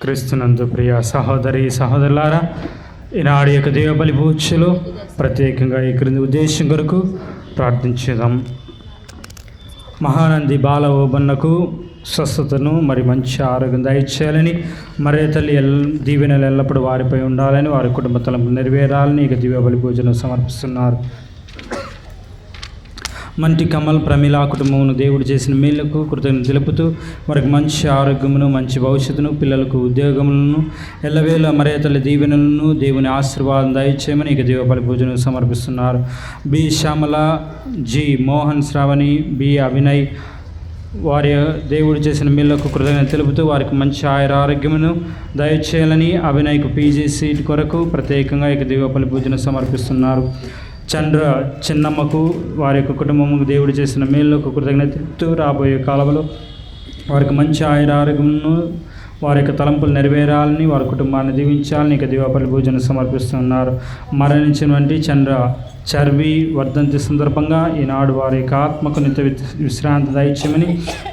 క్రీస్తునందు ప్రియ సహోదరి సహోదరులారా, ఈనాడు యొక్క దేవ బలి పూజలో ప్రత్యేకంగా ఈ క్రింది ఉద్దేశం కొరకు ప్రార్థించుదాం. మహానంది బాలవోబన్నకు స్వస్థతను మరి మంచి ఆరోగ్యం దయచేయాలని, మరే తల్లి దీవెనలు ఎల్లప్పుడూ వారిపై ఉండాలని, వారి కుటుంబ తలంపులు నెరవేరాలని ఇక దివ్య బలి పూజను సమర్పిస్తున్నారు. మంటి కమల్ ప్రమిళ కుటుంబమును దేవుడు చేసిన మేలుకు కృతజ్ఞత తెలుపుతూ వారికి మంచి ఆరోగ్యమును, మంచి భవిష్యత్తును, పిల్లలకు ఉద్యోగములను, ఎల్లవేళ మరే తల్లి దీవెనలను, దేవుని ఆశీర్వాదం దయచేయమని ఇక దేవ బలి పూజను సమర్పిస్తున్నారు. B Shyamala, G Mohan Shravani, B Abhinay వారి దేవుడు చేసిన మేలుకు కృతజ్ఞత తెలుపుతూ వారికి మంచి ఆరోగ్యమును దయచేయాలని, అభినయ్కు పీజీ సీట్ కొరకు ప్రత్యేకంగా ఇక దేవ బలి పూజను సమర్పిస్తున్నారు. చంద్ర చిన్నమ్మకు వారి యొక్క కుటుంబముకు దేవుడు చేసిన మేలుకు కృతజ్ఞత తెలుపుతూ రాబోయే కాలంలో వారికి మంచి ఆరోగ్యమును, వారి యొక్క తలంపులు నెరవేరాలని, వారి కుటుంబాన్ని దీవించాలని ఇక దివ్య బలి పూజను సమర్పిస్తున్నారు. మరణించినటువంటి చంద్ర చర్వి వర్ధంతి సందర్భంగా ఈనాడు వారి యొక్క ఆత్మకు నిత్య విశ్రాంతి దయచేయమని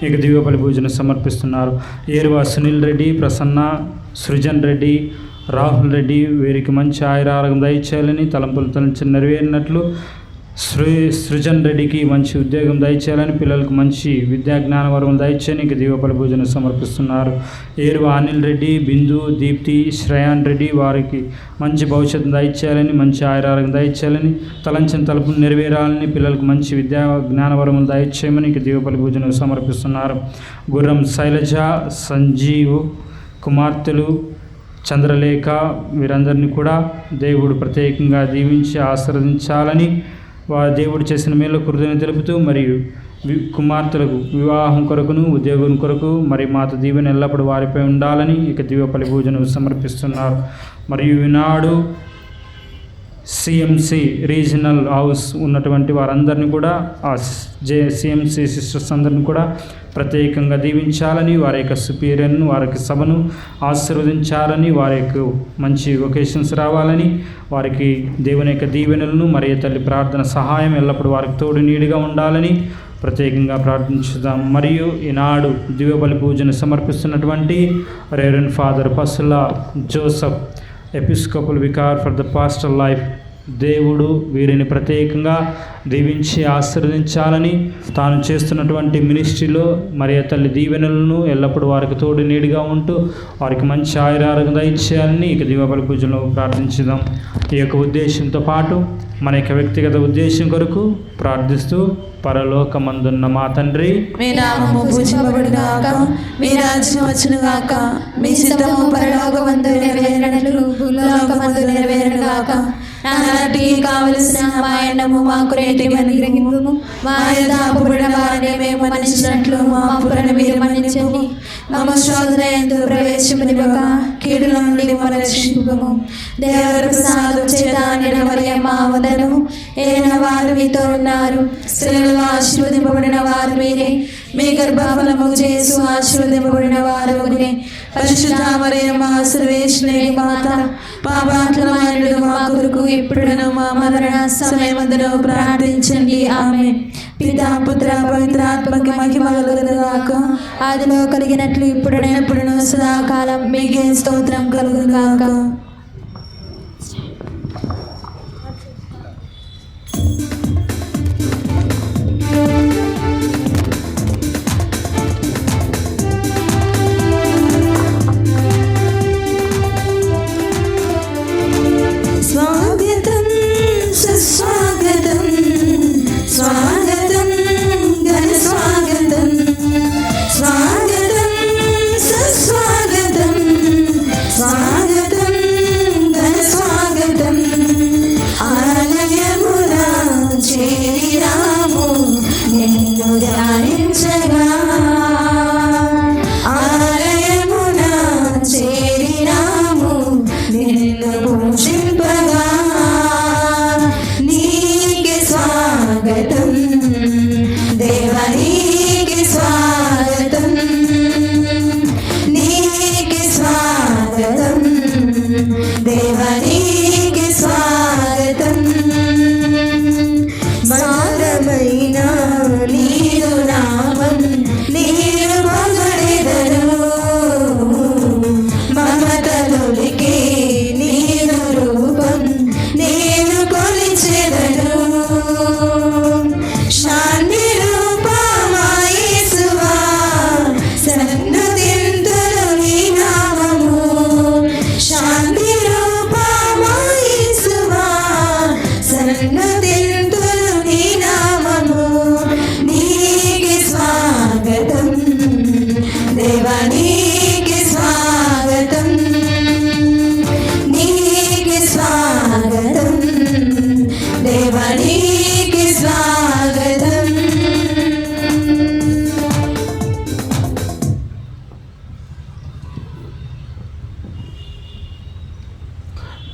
ఇక దివ్య బలి పూజను సమర్పిస్తున్నారు. ఏరువా సునీల్ రెడ్డి, ప్రసన్న, సృజన్ రెడ్డి, రాహుల్ రెడ్డి వీరికి మంచి ఆరోగ్యం దయచేయాలని, తలంపులు నెరవేరినట్లు సృజన్ రెడ్డికి మంచి ఉద్యోగం దయచేయాలని, పిల్లలకు మంచి విద్యా జ్ఞాన వరం దయచేయని ఇక దివ్య బలి పూజను సమర్పిస్తున్నారు. ఏరువా అనిల్ రెడ్డి, బిందు, దీప్తి, శ్రేయాన్ రెడ్డి వారికి మంచి భవిష్యత్తు దయచేయాలని, మంచి ఆరోగ్యం దయచేయాలని, తలంచిన తలుపులు నెరవేరాలని, పిల్లలకు మంచి విద్యా జ్ఞాన వరములు దయచేయమని ఇక దివ్య బలి పూజను సమర్పిస్తున్నారు. గుర్రం శైలజ, సంజీవ్ కుమార్తెలు చంద్రలేఖ వీరందరినీ కూడా దేవుడు ప్రత్యేకంగా దీవించి ఆశీర్వదించాలని, వారి దేవుడు చేసిన మేలు కృతజ్ఞత తెలుపుతూ మరియు కుమార్తెలకు వివాహం కొరకును, ఉద్యోగం కొరకు మరి మాత దీవెన ఎల్లప్పుడూ వారిపై ఉండాలని ఇక దివ్య బలి పూజను సమర్పిస్తున్నారు. మరియు ఈనాడు సిఎంసి రీజనల్ హౌస్ ఉన్నటువంటి వారందరినీ కూడా ఆ సిఎంసి సిస్టర్స్ అందరినీ కూడా ప్రత్యేకంగా దీవించాలని, వారి యొక్క సుపీరియర్ను, వారికి సభను ఆశీర్వదించాలని, వారి యొక్క మంచి వొకేషన్స్ రావాలని, వారికి దేవుని యొక్క దీవెనలను మరియు తల్లి ప్రార్థన సహాయం ఎల్లప్పుడూ వారికి తోడు నీడిగా ఉండాలని ప్రత్యేకంగా ప్రార్థించుదాం. మరియు ఈనాడు దివ్య బలి పూజను సమర్పిస్తున్నటువంటి reverend father Pasula Joseph, episcopal vicar for the pastoral life, దేవుడు వీరిని ప్రత్యేకంగా దీవించి ఆశీర్వదించాలని, తాను చేస్తున్నటువంటి మినిస్ట్రీలో మరి తల్లి దీవెనలను ఎల్లప్పుడూ వారికి తోడు నీడిగా ఉంటూ వారికి మంచి ఆరోగ్యం దయచేయాలని ఇక దివ్య బలి పూజలో ప్రార్థించుదాం. ఈ యొక్క ఉద్దేశంతో పాటు మన యొక్క వ్యక్తిగత ఉద్దేశం కొరకు ప్రార్థిస్తూ, పరలోకమందున్న మా తండ్రి, మీ నామము పూజింపబడుగాక, మీ రాజ్యం వచ్చునుగాక, మీ చిత్తము పరలోకమందు నెరవేరినట్లు భూలోకమందు నెరవేరునుగాక. నానాటికి కావలసిన మా అన్నము మాకు రేటికి అనుగ్రహింపుము, మా యొద్ద అప్పుబడిన వారిని మేము మన్నించినట్లు మా అప్పులను మీరు మన్నించండి. మమ్మ శోధన యందు ప్రవేశింపనివ్వక కీడుల నుండి మమ్మల్ని రక్షింపుము. దేవర ప్రసాదం చేత నిలవలయమ్మ వందనము. ఏలిన వారు మీతో ఉన్నారు, స్త్రీలలో ఆశీర్వదింపబడిన వారు మీరే, మీ గర్భఫలము యేసు ఆశీర్వదింపబడిన వారు మీరే. పరిశుద్ధ మరియమ్మ సర్వేశ్వరుని మాత, పాపాత్ములైన మా కొరకు ఇప్పుడును మా మరణ సమయమందును ప్రార్థించండి. ఆమేన్. పితా పుత్ర పవిత్రాత్మకి మహిమ కలుగునుగాక, ఆదిలో కలిగినట్లు ఇప్పుడు ఎప్పుడును సదాకాలం మీకే స్తోత్రం కలుగునుగాక. స్వాగతం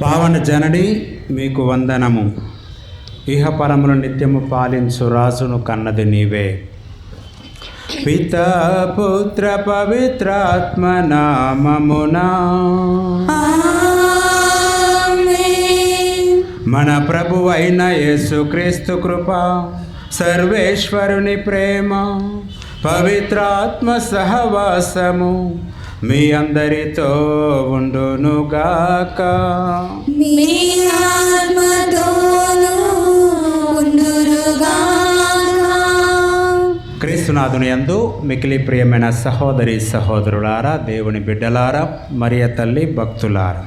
పావన జనని మీకు వందనము. ఇహపరములు నిత్యము పాలించు రాజును కన్నది నీవే. పితా పుత్ర పవిత్రాత్మ నామమునా మన ప్రభు అయిన యేసుక్రీస్తు కృప, సర్వేశ్వరుని ప్రేమ, పవిత్రాత్మ సహవాసము మీ అందరితో ఉండునుగాక. క్రీస్తునాథుని యందు మికిలి ప్రియమైన సహోదరి సహోదరులారా, దేవుని బిడ్డలారా, మరియ తల్లి భక్తులారా,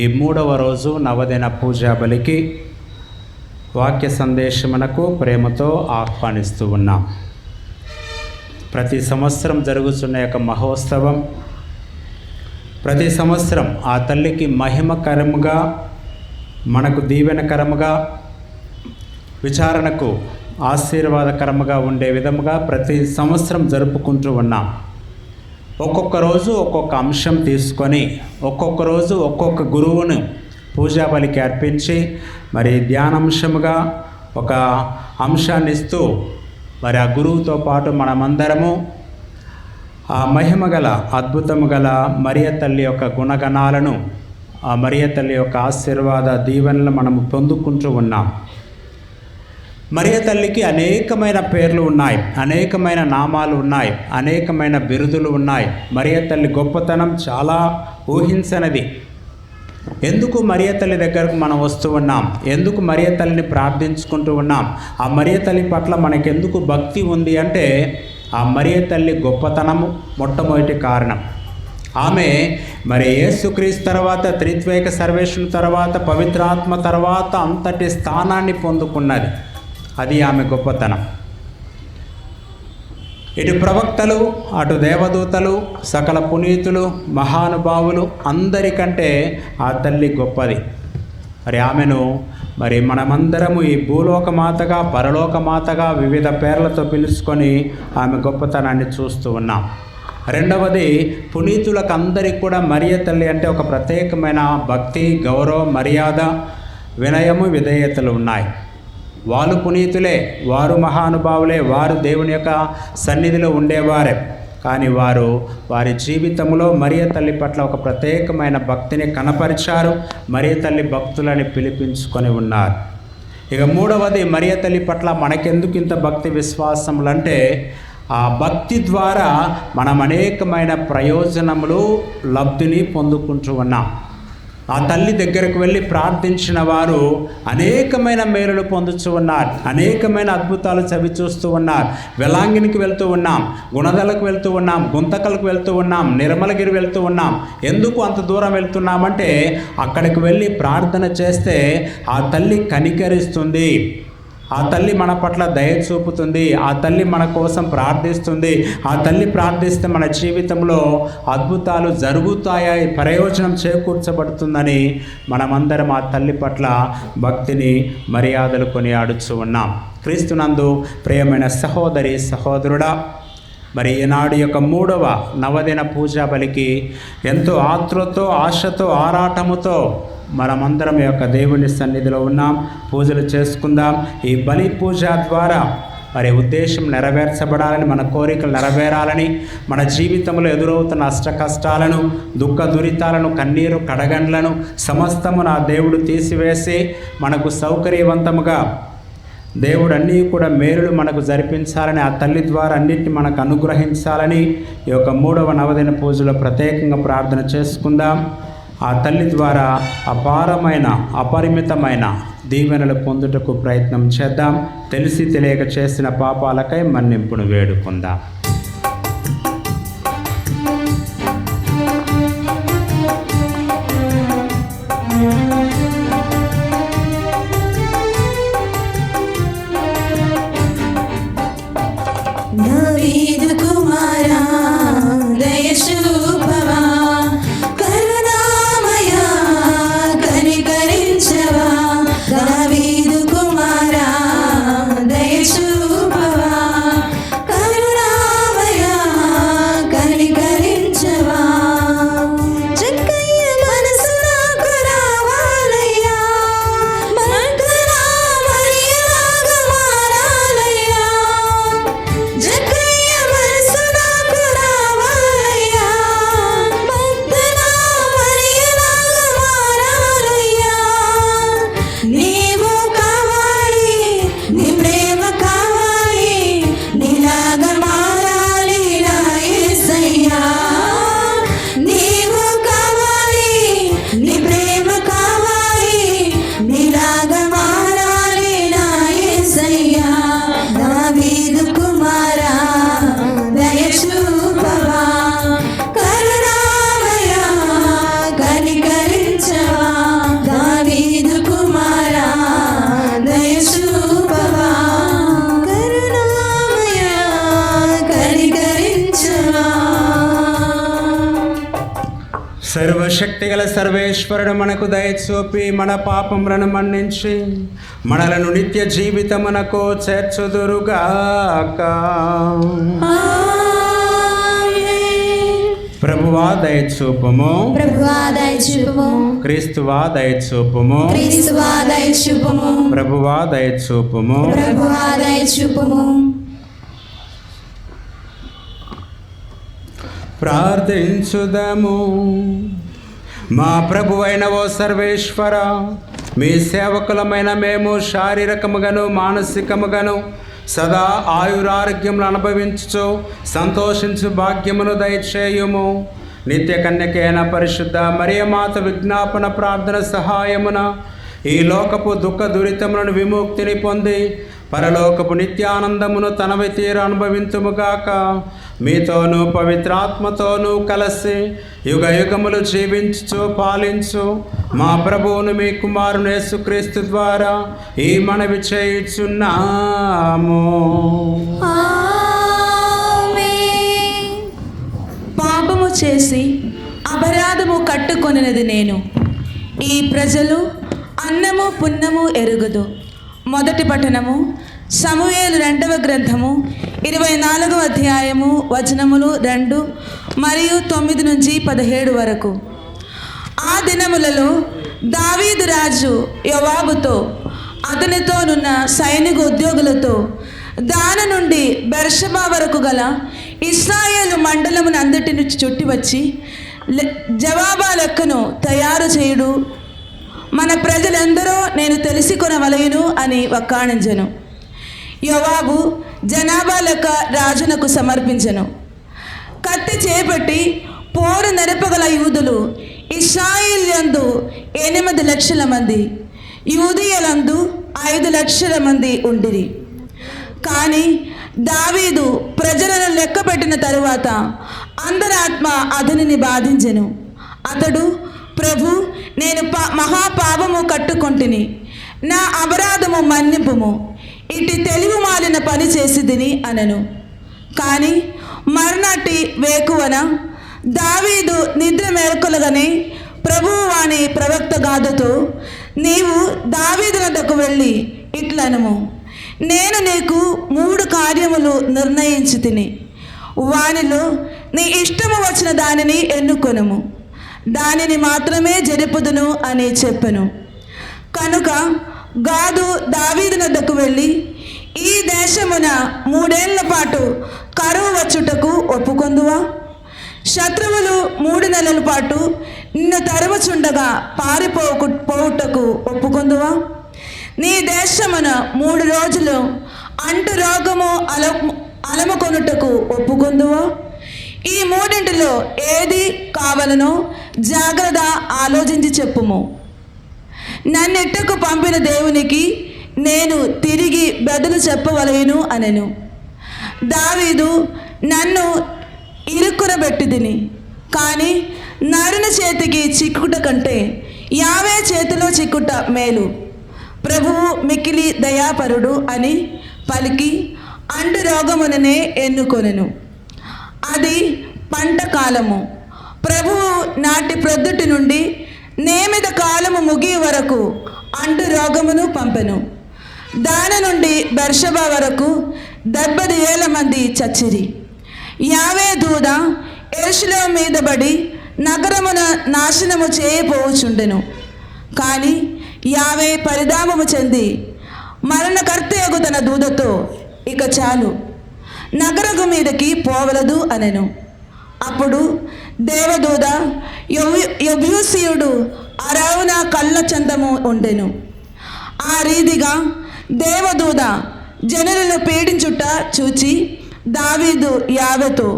ఈ 3వ రోజు నవదిన పూజా బలికి వాక్య సందేశమునకు ప్రేమతో ఆహ్వానిస్తూ ఉన్నాం. ప్రతి సంవత్సరం జరుగుతున్న యొక్క మహోత్సవం, ప్రతి సంవత్సరం ఆ తల్లికి మహిమకరముగా, మనకు దీవెనకరముగా, విచారణకు ఆశీర్వాదకరముగా ఉండే విధముగా ప్రతి సంవత్సరం జరుపుకుంటూ ఉన్నాం. ఒక్కొక్క రోజు ఒక్కొక్క అంశం తీసుకొని, ఒక్కొక్క రోజు ఒక్కొక్క గురువును పూజా బలికి అర్పించి, మరి ధ్యానాంశముగా ఒక అంశాన్ని ఇస్తూ, మరి ఆ గురువుతో పాటు మనమందరము ఆ మహిమ గల, అద్భుతము గల మరియ తల్లి యొక్క గుణగణాలను, ఆ మరియ తల్లి యొక్క ఆశీర్వాద దీవెనలు మనము పొందుకుంటూ ఉన్నాం. మరియ తల్లికి అనేకమైన పేర్లు ఉన్నాయి, అనేకమైన నామాలు ఉన్నాయి, అనేకమైన బిరుదులు ఉన్నాయి. మరియ తల్లి గొప్పతనం చాలా ఊహించనిది. ఎందుకు మరియ తల్లి దగ్గరకు మనం వస్తూ ఉన్నాం? ఎందుకు మరియ తల్లిని ప్రార్థించుకుంటూ ఉన్నాం? ఆ మరియ తల్లి పట్ల మనకెందుకు భక్తి ఉంది అంటే, ఆ మరియ తల్లి గొప్పతనము మొట్టమొదటి కారణం. ఆమె మరి యేసుక్రీస్తు తర్వాత, త్రిత్వైక సర్వేశ్వరుని తర్వాత, పవిత్రాత్మ తర్వాత అంతటి స్థానాన్ని పొందుకున్నది. అది ఆమె గొప్పతనం. ఇటు ప్రవక్తలు, అటు దేవదూతలు, సకల పునీతులు, మహానుభావులు అందరికంటే ఆ తల్లి గొప్పది. మరి ఆమెను మరి మనమందరము ఈ భూలోకమాతగా, పరలోకమాతగా వివిధ పేర్లతో పిలుచుకొని ఆమె గొప్పతనాన్ని చూస్తూ ఉన్నాం. రెండవది, పునీతులకు అందరికీ కూడా మరియ తల్లి అంటే ఒక ప్రత్యేకమైన భక్తి, గౌరవం, మర్యాద, వినయము, విధేయతలు ఉన్నాయి. వాళ్ళు పునీతులే, వారు మహానుభావులే, వారు దేవుని యొక్క సన్నిధిలో ఉండేవారే. కానీ వారు వారి జీవితంలో మరియ తల్లి పట్ల ఒక ప్రత్యేకమైన భక్తిని కనపరిచారు. మరియ తల్లి భక్తులని పిలిపించుకొని ఉన్నారు. ఇక 3వది, మరియ తల్లి పట్ల మనకెందుకు ఇంత భక్తి విశ్వాసములంటే, ఆ భక్తి ద్వారా మనం అనేకమైన ప్రయోజనములు, లబ్ధిని పొందుకుంటూ ఉన్నాం. ఆ తల్లి దగ్గరకు వెళ్ళి ప్రార్థించిన వారు అనేకమైన మేలులు పొందుతూ ఉన్నారు, అనేకమైన అద్భుతాలు చవి చూస్తూ ఉన్నారు. వెలాంగినికి వెళ్తూ ఉన్నాం, గుణదలకు వెళ్తూ ఉన్నాం, గుంతకలకు వెళ్తూ ఉన్నాం, నిర్మలగిరి వెళ్తూ ఉన్నాం. ఎందుకు అంత దూరం వెళ్తున్నామంటే, అక్కడికి వెళ్ళి ప్రార్థన చేస్తే ఆ తల్లి కనికరిస్తుంది, ఆ తల్లి మన పట్ల దయ చూపుతుంది, ఆ తల్లి మన కోసం ప్రార్థిస్తుంది. ఆ తల్లి ప్రార్థిస్తే మన జీవితంలో అద్భుతాలు జరుగుతాయి, ప్రయోజనం చేకూర్చబడుతుందని మనమందరం ఆ తల్లి పట్ల భక్తిని, మర్యాదలు కొనియాడుచూ ఉన్నాం. క్రీస్తునందు ప్రియమైన సహోదరి సహోదరుడా, మరి ఈనాడు యొక్క 3వ నవదిన పూజా బలికి ఎంతో ఆతృతతో, ఆశతో, ఆరాటముతో మనమందరం యొక్క దేవుని సన్నిధిలో ఉన్నాం. పూజలు చేసుకుందాం. ఈ బలి పూజ ద్వారా మరి ఉద్దేశం నెరవేర్చబడాలని, మన కోరికలు నెరవేరాలని, మన జీవితంలో ఎదురవుతున్న అష్ట కష్టాలను, దుఃఖ దురితాలను, కన్నీరు కడగండ్లను సమస్తము నా దేవుడు తీసివేసి మనకు సౌకర్యవంతముగా దేవుడు అన్నీ కూడా మేలులు మనకు జరిపించాలని, ఆ తల్లి ద్వారా అన్నిటిని మనకు అనుగ్రహించాలని ఈ యొక్క 3వ నవదిన పూజలో ప్రత్యేకంగా ప్రార్థన చేసుకుందాం. ఆ తల్లి ద్వారా అపారమైన, అపరిమితమైన దీవెనలు పొందుటకు ప్రయత్నం చేద్దాం. తెలిసి తెలియక చేసిన పాపాలకై మన్నింపును వేడుకుందాం. దావీదు కుమారా దయచూపవా, కరుణామయా కనికరించవా. దావీదు కుమారా దయచూపవా, కరుణామయా సర్వశక్తిగల సర్వేశ్వరుడు మనకు దయచూపి మన పాపములను మన్నించి మనలను నిత్య జీవితమునకు చేర్చుదురుగాక. ప్రభువా దయచూపము, ప్రభువా దయచూపము, క్రీస్తువా దయచూపము, క్రీస్తువా దయచూపము, ప్రభువా దయచూపము. ప్రభువా దయచూపము. ప్రార్థించుదము. మా ప్రభువైన ఓ సర్వేశ్వర, మీ సేవకులమైన మేము శారీరకముగాను మానసికముగాను సదా ఆయురారోగ్యములు అనుభవించుచు సంతోషించు భాగ్యమును దయచేయుము. నిత్య కన్యకైన పరిశుద్ధ మరియమాత విజ్ఞాపన ప్రార్థన సహాయమున ఈ లోకపు దుఃఖ దురితములను విముక్తిని పొంది పరలోకపు నిత్యానందమును తనవి తీర అనుభవింతుముగాక. మీతోనూ పవిత్రాత్మతోనూ కలిసి యుగ యుగములు జీవించు పాలించు మా ప్రభువును మీ కుమారుని యేసుక్రీస్తు ద్వారా ఈ మనవి చేయుచున్నాము. పాపము చేసి అపరాధము కట్టుకొనినది నేను, ఈ ప్రజలు అన్నము పున్నము ఎరుగుదు. మొదటి పఠనము సమూయేలు 2వ గ్రంథము 24వ అధ్యాయము వచనములు 2 మరియు 9 నుంచి 17 వరకు. ఆ దినములలో దావీదు రాజు యోవాబుతో అతనితోనున్న సైనిక ఉద్యోగులతో దాని నుండి బెర్షబా వరకు గల ఇశ్రాయేలు మండలమును అందటిని చుట్టి వచ్చి జవాబా లెక్కను తయారు చేయుడు, మన ప్రజలందరూ నేను తెలిసి కొనవలయును అని వక్కాణించెను. యోవాబు జనాభా లెక్క రాజునకు సమర్పించెను. కత్తి చేపట్టి పోరు నెరపగల యూదులు ఇశ్రాయేల్యందు 8 లక్షల మంది, యూదీయులందు 5 లక్షల మంది ఉండిరి. కానీ దావీదు ప్రజలను లెక్క పెట్టిన తరువాత అందరాత్మ అతనిని బాధించెను. అతడు, ప్రభు, నేను మహాపాపము కట్టుకొంటిని, నా అపరాధము మన్నింపుము, ఇటు తెలివి మాలిన పని చేసిదిని అనెను. కానీ మర్నాటి వేకువన దావీదు నిద్ర మేల్కొలగానే ప్రభువు వాని ప్రవక్త గాదుతో, నీవు దావీదు వద్దకు వెళ్ళి ఇట్లనము, నేను నీకు 3 కార్యములు నిర్ణయించి తిని, వానిలో నీ ఇష్టము వచ్చిన దానిని ఎన్నుకొనుము, దానిని మాత్రమే జరుపుదును అని చెప్పెను. కనుక గాదు దావీదు వద్దకు వెళ్ళి, ఈ దేశమున 3 ఏళ్ల పాటు కరువు వచ్చుటకు ఒప్పుకొందువా? శత్రువులు 3 నెలల పాటు నిన్ను తరుముచుండగా పారిపోవుటకు ఒప్పుకొందువా? నీ దేశమున 3 రోజులు అంటు రోగము అలముకొనుటకు ఒప్పుకొందువా? ఈ 3 ఏది కావలనో జాగ్రత్త ఆలోచించి చెప్పుము. నన్నెట్టకు పంపిన దేవునికి నేను తిరిగి బదులు చెప్పవలెను అనెను. దావీదు, నన్ను ఇరుక్కునబెట్టిదిని, కానీ నరుని చేతికి చిక్కుట కంటే యావే చేతిలో చిక్కుట మేలు. ప్రభువు మిక్కిలి దయాపరుడు అని పలికి అంటు రోగముననే ఎన్నుకొనెను. అది పంట కాలము. ప్రభువు నాటి ప్రొద్దుటి నుండి నియమిత కాలము ముగియ వరకు అంటు రోగమును పంపెను. దాని నుండి బెర్షబా వరకు 70,000 మంది చచ్చిరి. యావే దూద యెరూషలేము మీద పడి నగరమున నాశనము చేయపోవచుండెను. కానీ యావే పరిధామము చెంది మరణకర్తయగు తన దూదతో, ఇక చాలు, నగరము మీదకి పోవలదు అనెను. అప్పుడు దేవదూత యెబూసీయుడు అరవున కళ్ళ చందము ఉండెను. ఆ రీతిగా దేవదూత జనులను పీడించుట చూచి దావీదు యావెతో,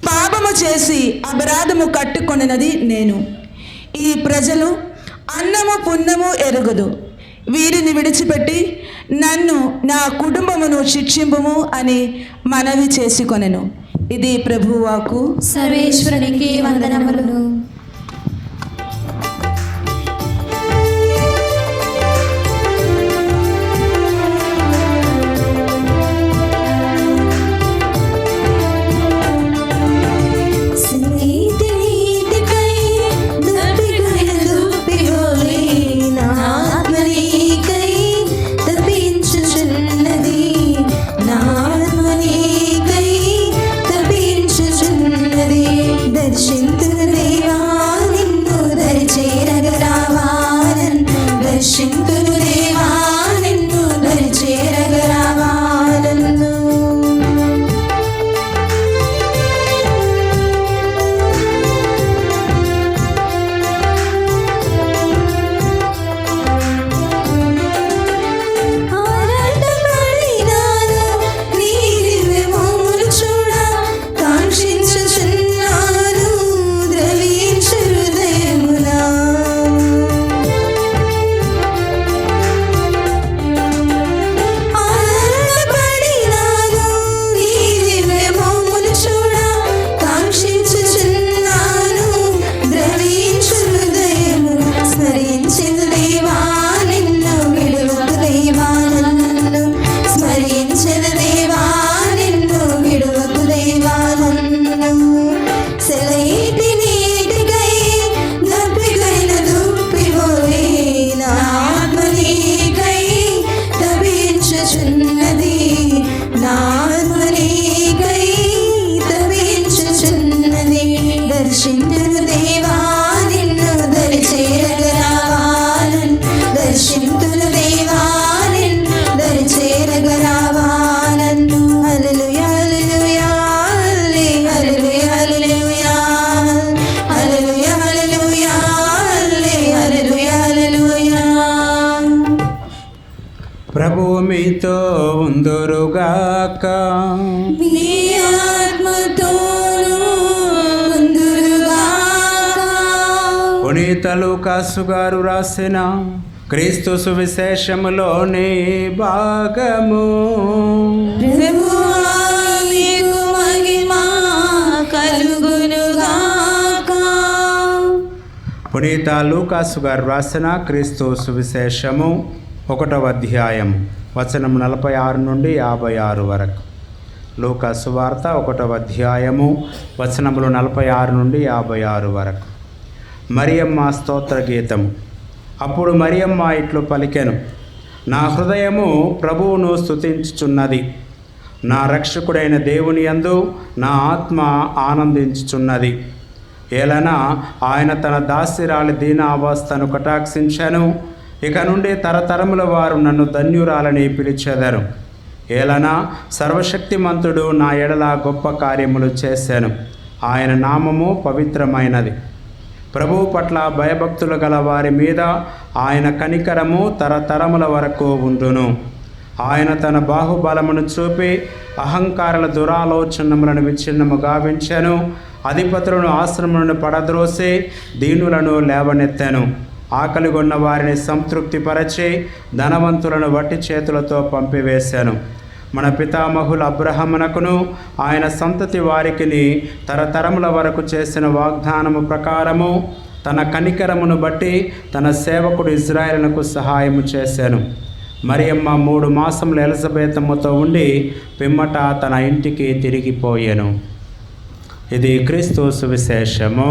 పాపము చేసి అపరాధము కట్టుకొనినది నేను, ఈ ప్రజలు అన్నము పున్నము ఎరుగదు, వీరిని విడిచిపెట్టి నన్ను నా కుటుంబమును శిక్షింపుము అని మనవి చేసుకొనెను. ఇది ప్రభువాకు. సర్వేశ్వరునికి వందనములు. ప్రభువు మీతో ఉందురుగాక. మీ ఆత్మతోనూ ఉందురుగాక. పునీత లూకాసు గారు రాసిన క్రీస్తు సువిశేషములోని భాగము. ప్రభువా, మీకు మహిమ కలుగునుగాక. పునీత లూకాసు గారు రాసిన క్రీస్తు సువిశేషము 1వ అధ్యాయం వచనం 46 నుండి 56 వరకు. లూకాసు వార్త 1వ అధ్యాయము వచనములు 46 నుండి 56 వరకు. మరియమ్మ స్తోత్ర గీతము. అప్పుడు మరియమ్మ ఇట్లు పలికెను, నా హృదయము ప్రభువును స్తుతించుచున్నది, నా రక్షకుడైన దేవుని యందు నా ఆత్మ ఆనందించుచున్నది. ఏలనా ఆయన తన దాసిరాలి దీనావస్థను కటాక్షించెను. ఇక నుండి తరతరముల వారు నన్ను ధన్యురాలని పిలిచెదరు. ఏలనా సర్వశక్తిమంతుడు నా ఎడల గొప్ప కార్యములు చేశాను. ఆయన నామము పవిత్రమైనది. ప్రభువు పట్ల భయభక్తులు గల వారి మీద ఆయన కనికరము తరతరముల వరకు ఉండును. ఆయన తన బాహుబలమును చూపి అహంకారుల దురాలోచనములను విచ్ఛిన్నము గావించెను. అధిపతులను ఆశ్రమలను పడద్రోసి దీనులను లేవనెత్తెను. ఆకలిగొన్న వారిని సంతృప్తిపరచి ధనవంతులను వట్టి చేతులతో పంపివేశాను. మన పితామహుల అబ్రహమునకును ఆయన సంతతి వారికిని తరతరముల వరకు చేసిన వాగ్దానము ప్రకారము తన కనికరమును బట్టి తన సేవకుడు ఇజ్రాయేలునకు సహాయము చేశాను. మరియమ్మ 3 మాసములు ఎలిజబెతమ్మతో ఉండి పిమ్మట తన ఇంటికి తిరిగిపోయాను. ఇది క్రీస్తు సువిశేషము.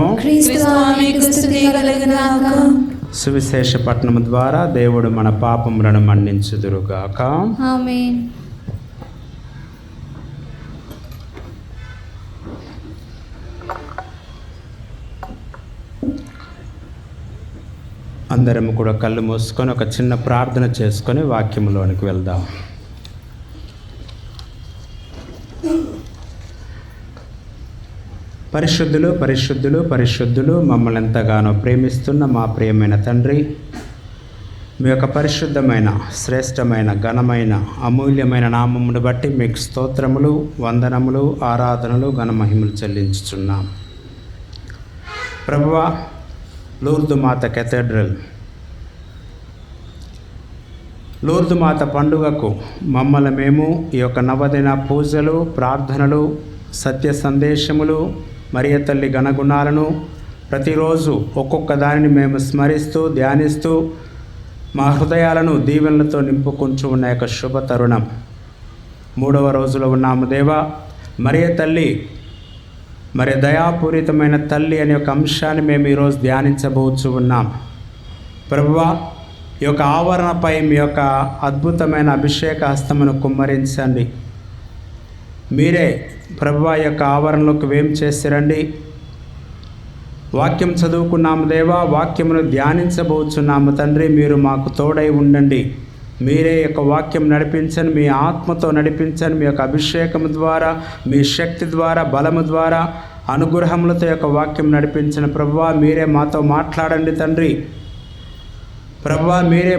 సువిశేష పట్టణము ద్వారా దేవుడు మన పాపములను మన్నించుదురుగాక. ఆమేన్. అందరం కూడా కళ్ళు మూసుకొని ఒక చిన్న ప్రార్థన చేసుకొని వాక్యంలోనికి వెళ్దాం. పరిశుద్ధులు పరిశుద్ధులు పరిశుద్ధులు మమ్మల్ని ఎంతగానో ప్రేమిస్తున్న మా ప్రియమైన తండ్రి, మీ యొక్క పరిశుద్ధమైన శ్రేష్టమైన ఘనమైన అమూల్యమైన నామమును బట్టి మీకు స్తోత్రములు, వందనములు, ఆరాధనలు, ఘనమహిమలు చెల్లించుచున్నాం. ప్రభువా, లూర్దు మాత కేథడ్రల్, లూర్దు మాత పండుగకు మమ్మల్ని మేము ఈ యొక్క నవదిన పూజలు, ప్రార్థనలు, సత్య సందేశములు, మరియ తల్లి గణగుణాలను ప్రతిరోజు ఒక్కొక్క దానిని మేము స్మరిస్తూ ధ్యానిస్తూ మా హృదయాలను దీవెనలతో నింపుకుంటూ ఉన్న యొక్క శుభ తరుణం 3వ రోజులో ఉన్నాము. దేవా, మరియ తల్లి, మరి దయాపూరితమైన తల్లి అనే ఒక అంశాన్ని మేము ఈరోజు ధ్యానించబోచు ఉన్నాం. ప్రభువా, ఈ యొక్క ఆవరణపై మీ యొక్క అద్భుతమైన అభిషేక హస్తమును కుమ్మరించండి. మీరే ప్రభువా యొక్క ఆవరణలోకి వేం చేసిరండి. వాక్యం చదువుకున్నాము దేవా, వాక్యమును ధ్యానించబోచున్నాము తండ్రి. మీరు మాకు తోడై ఉండండి. మీరే యొక్క వాక్యం నడిపించండి, మీ ఆత్మతో నడిపించండి. మీ యొక్క అభిషేకము ద్వారా, మీ శక్తి ద్వారా, బలము ద్వారా, అనుగ్రహములతో యొక్క వాక్యం నడిపించిన ప్రభువా, మీరే మాతో మాట్లాడండి తండ్రి. ప్రభువా, మీరే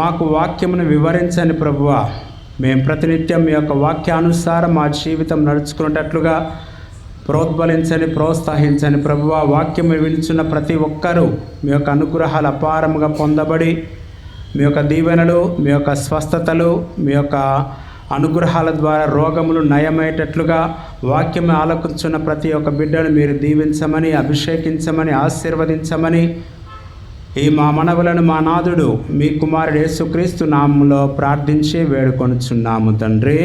మాకు వాక్యమును వివరించండి ప్రభువా. మేము ప్రతినిత్యం మీ యొక్క వాక్యానుసారం మా జీవితం నడుచుకునేటట్లుగా ప్రోద్బలించని, ప్రోత్సహించని ప్రభువా. వాక్యము వినిచున్న ప్రతి ఒక్కరూ మీ యొక్క అనుగ్రహాలు అపారముగా పొందబడి మీ యొక్క దీవెనలు, మీ యొక్క స్వస్థతలు, మీ యొక్క అనుగ్రహాల ద్వారా రోగములు నయమయ్యేటట్లుగా వాక్యం ఆలకించున్న ప్రతి ఒక్క బిడ్డను మీరు దీవించమని, అభిషేకించమని, ఆశీర్వదించమని ఈ మా మనవులను మా నాథుడు మీ కుమారుడు యేసుక్రీస్తు నామములో ప్రార్థించి వేడుకొనుచున్నాము తండ్రి.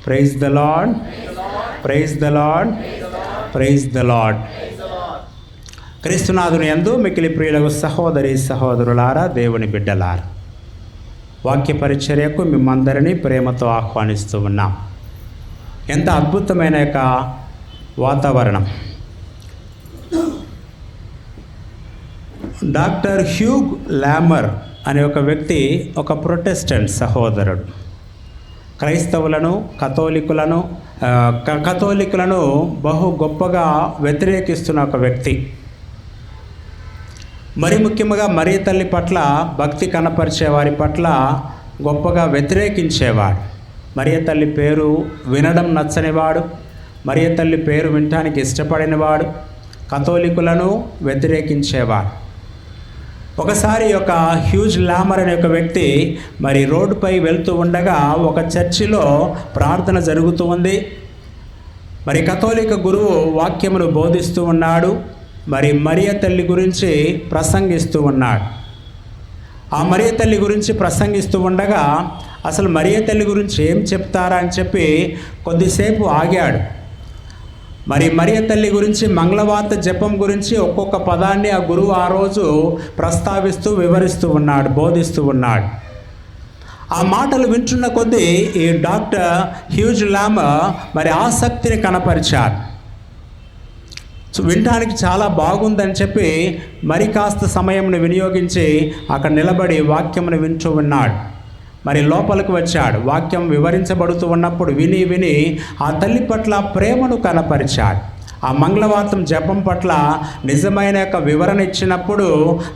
Praise the lord, praise the lord, praise the lord. క్రీస్తునాథుని యందు మిక్కిలి ప్రియులకు సహోదరి సహోదరులారా, దేవుని బిడ్డలారా, వాక్య పరిచర్యకు మిమ్మందరినీ ప్రేమతో ఆహ్వానిస్తూ ఉన్నాం. ఎంత అద్భుతమైన యొక్క వాతావరణం. డాక్టర్ హ్యూగ్ లామర్ అనే ఒక వ్యక్తి, ఒక ప్రొటెస్టెంట్ సహోదరుడు, క్రైస్తవులను కథోలికులను బహు గొప్పగా వ్యతిరేకిస్తున్న ఒక వ్యక్తి. మరి ముఖ్యంగా మరియ తల్లి పట్ల భక్తి కనపరిచే వారి పట్ల గొప్పగా వ్యతిరేకించేవాడు. మరియ తల్లి పేరు వినడం నచ్చనివాడు, మరియ తల్లి పేరు వినటానికి ఇష్టపడినవాడు, కథోలికులను వ్యతిరేకించేవాడు. ఒకసారి ఒక హ్యూజ్ లామర్ అనే ఒక వ్యక్తి మరి రోడ్డుపై వెళ్తూ ఉండగా ఒక చర్చిలో ప్రార్థన జరుగుతూ ఉంది. మరి కథోలిక గురువు వాక్యమును బోధిస్తూ ఉన్నాడు. మరి మరియ తల్లి గురించి ప్రసంగిస్తూ ఉన్నాడు. ఆ మరియ తల్లి గురించి ప్రసంగిస్తూ ఉండగా అసలు మరియ తల్లి గురించి ఏం చెప్తారా అని చెప్పి కొద్దిసేపు ఆగాడు. మరి మరియ తల్లి గురించి మంగళవార్త జపం గురించి ఒక్కొక్క పదాన్ని ఆ గురువు ఆ రోజు ప్రస్తావిస్తూ వివరిస్తూ ఉన్నాడు, బోధిస్తూ ఉన్నాడు. ఆ మాటలు వింటున్న కొద్దీ ఈ డాక్టర్ హ్యూజ్ లామర్ మరి ఆసక్తిని కనపరిచారు. వినటానికి చాలా బాగుందని చెప్పి మరి కాస్త సమయంను వినియోగించి అక్కడ నిలబడి వాక్యమును వింటూ ఉన్నాడు. మరి లోపలికి వచ్చాడు. వాక్యం వివరించబడుతూ ఉన్నప్పుడు విని ఆ తల్లి పట్ల ప్రేమను కనపరిచాడు. ఆ మంగళవార్తం జపం పట్ల నిజమైన యొక్క వివరణ ఇచ్చినప్పుడు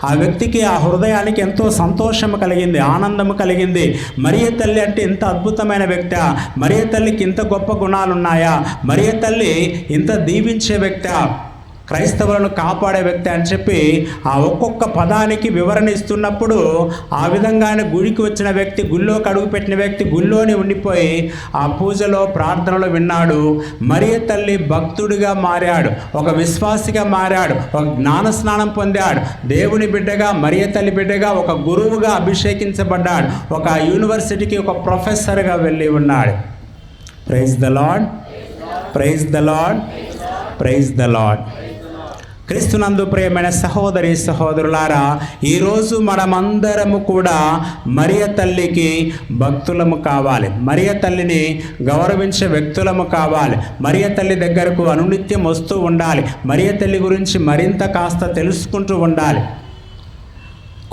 ఆ వ్యక్తికి, ఆ హృదయానికి ఎంతో సంతోషం కలిగింది, ఆనందం కలిగింది. మరియ తల్లి అంటే ఇంత అద్భుతమైన వ్యక్తి, మరియ తల్లికి ఇంత గొప్ప గుణాలు ఉన్నాయా, మరియ తల్లి ఇంత దీవించే వ్యక్తి, క్రైస్తవులను కాపాడే వ్యక్తి అని చెప్పి ఆ ఒక్కొక్క పదానికి వివరణ ఇస్తున్నప్పుడు ఆ విధంగానే గుడికి వచ్చిన వ్యక్తి, గుళ్ళోకి అడుగుపెట్టిన వ్యక్తి గుళ్ళోనే ఉండిపోయి ఆ పూజలో ప్రార్థనలో విన్నాడు. మరియ తల్లి భక్తుడిగా మారాడు, ఒక విశ్వాసిగా మారాడు, ఒక జ్ఞాన స్నానం పొందాడు, దేవుని బిడ్డగా, మరియ తల్లి బిడ్డగా, ఒక గురువుగా అభిషేకించబడ్డాడు, ఒక యూనివర్సిటీకి ఒక ప్రొఫెసర్గా వెళ్ళి ఉన్నాడు. Praise the lord, praise the lord, praise the lord. క్రీస్తునందు ప్రియమైన సహోదరి సహోదరులారా, ఈరోజు మనమందరము కూడా మరియ తల్లికి భక్తులము కావాలి, మరియ తల్లిని గౌరవించే వ్యక్తులము కావాలి, మరియ తల్లి దగ్గరకు అనునిత్యం వస్తూ ఉండాలి, మరియ తల్లి గురించి మరింత కాస్త తెలుసుకుంటూ ఉండాలి.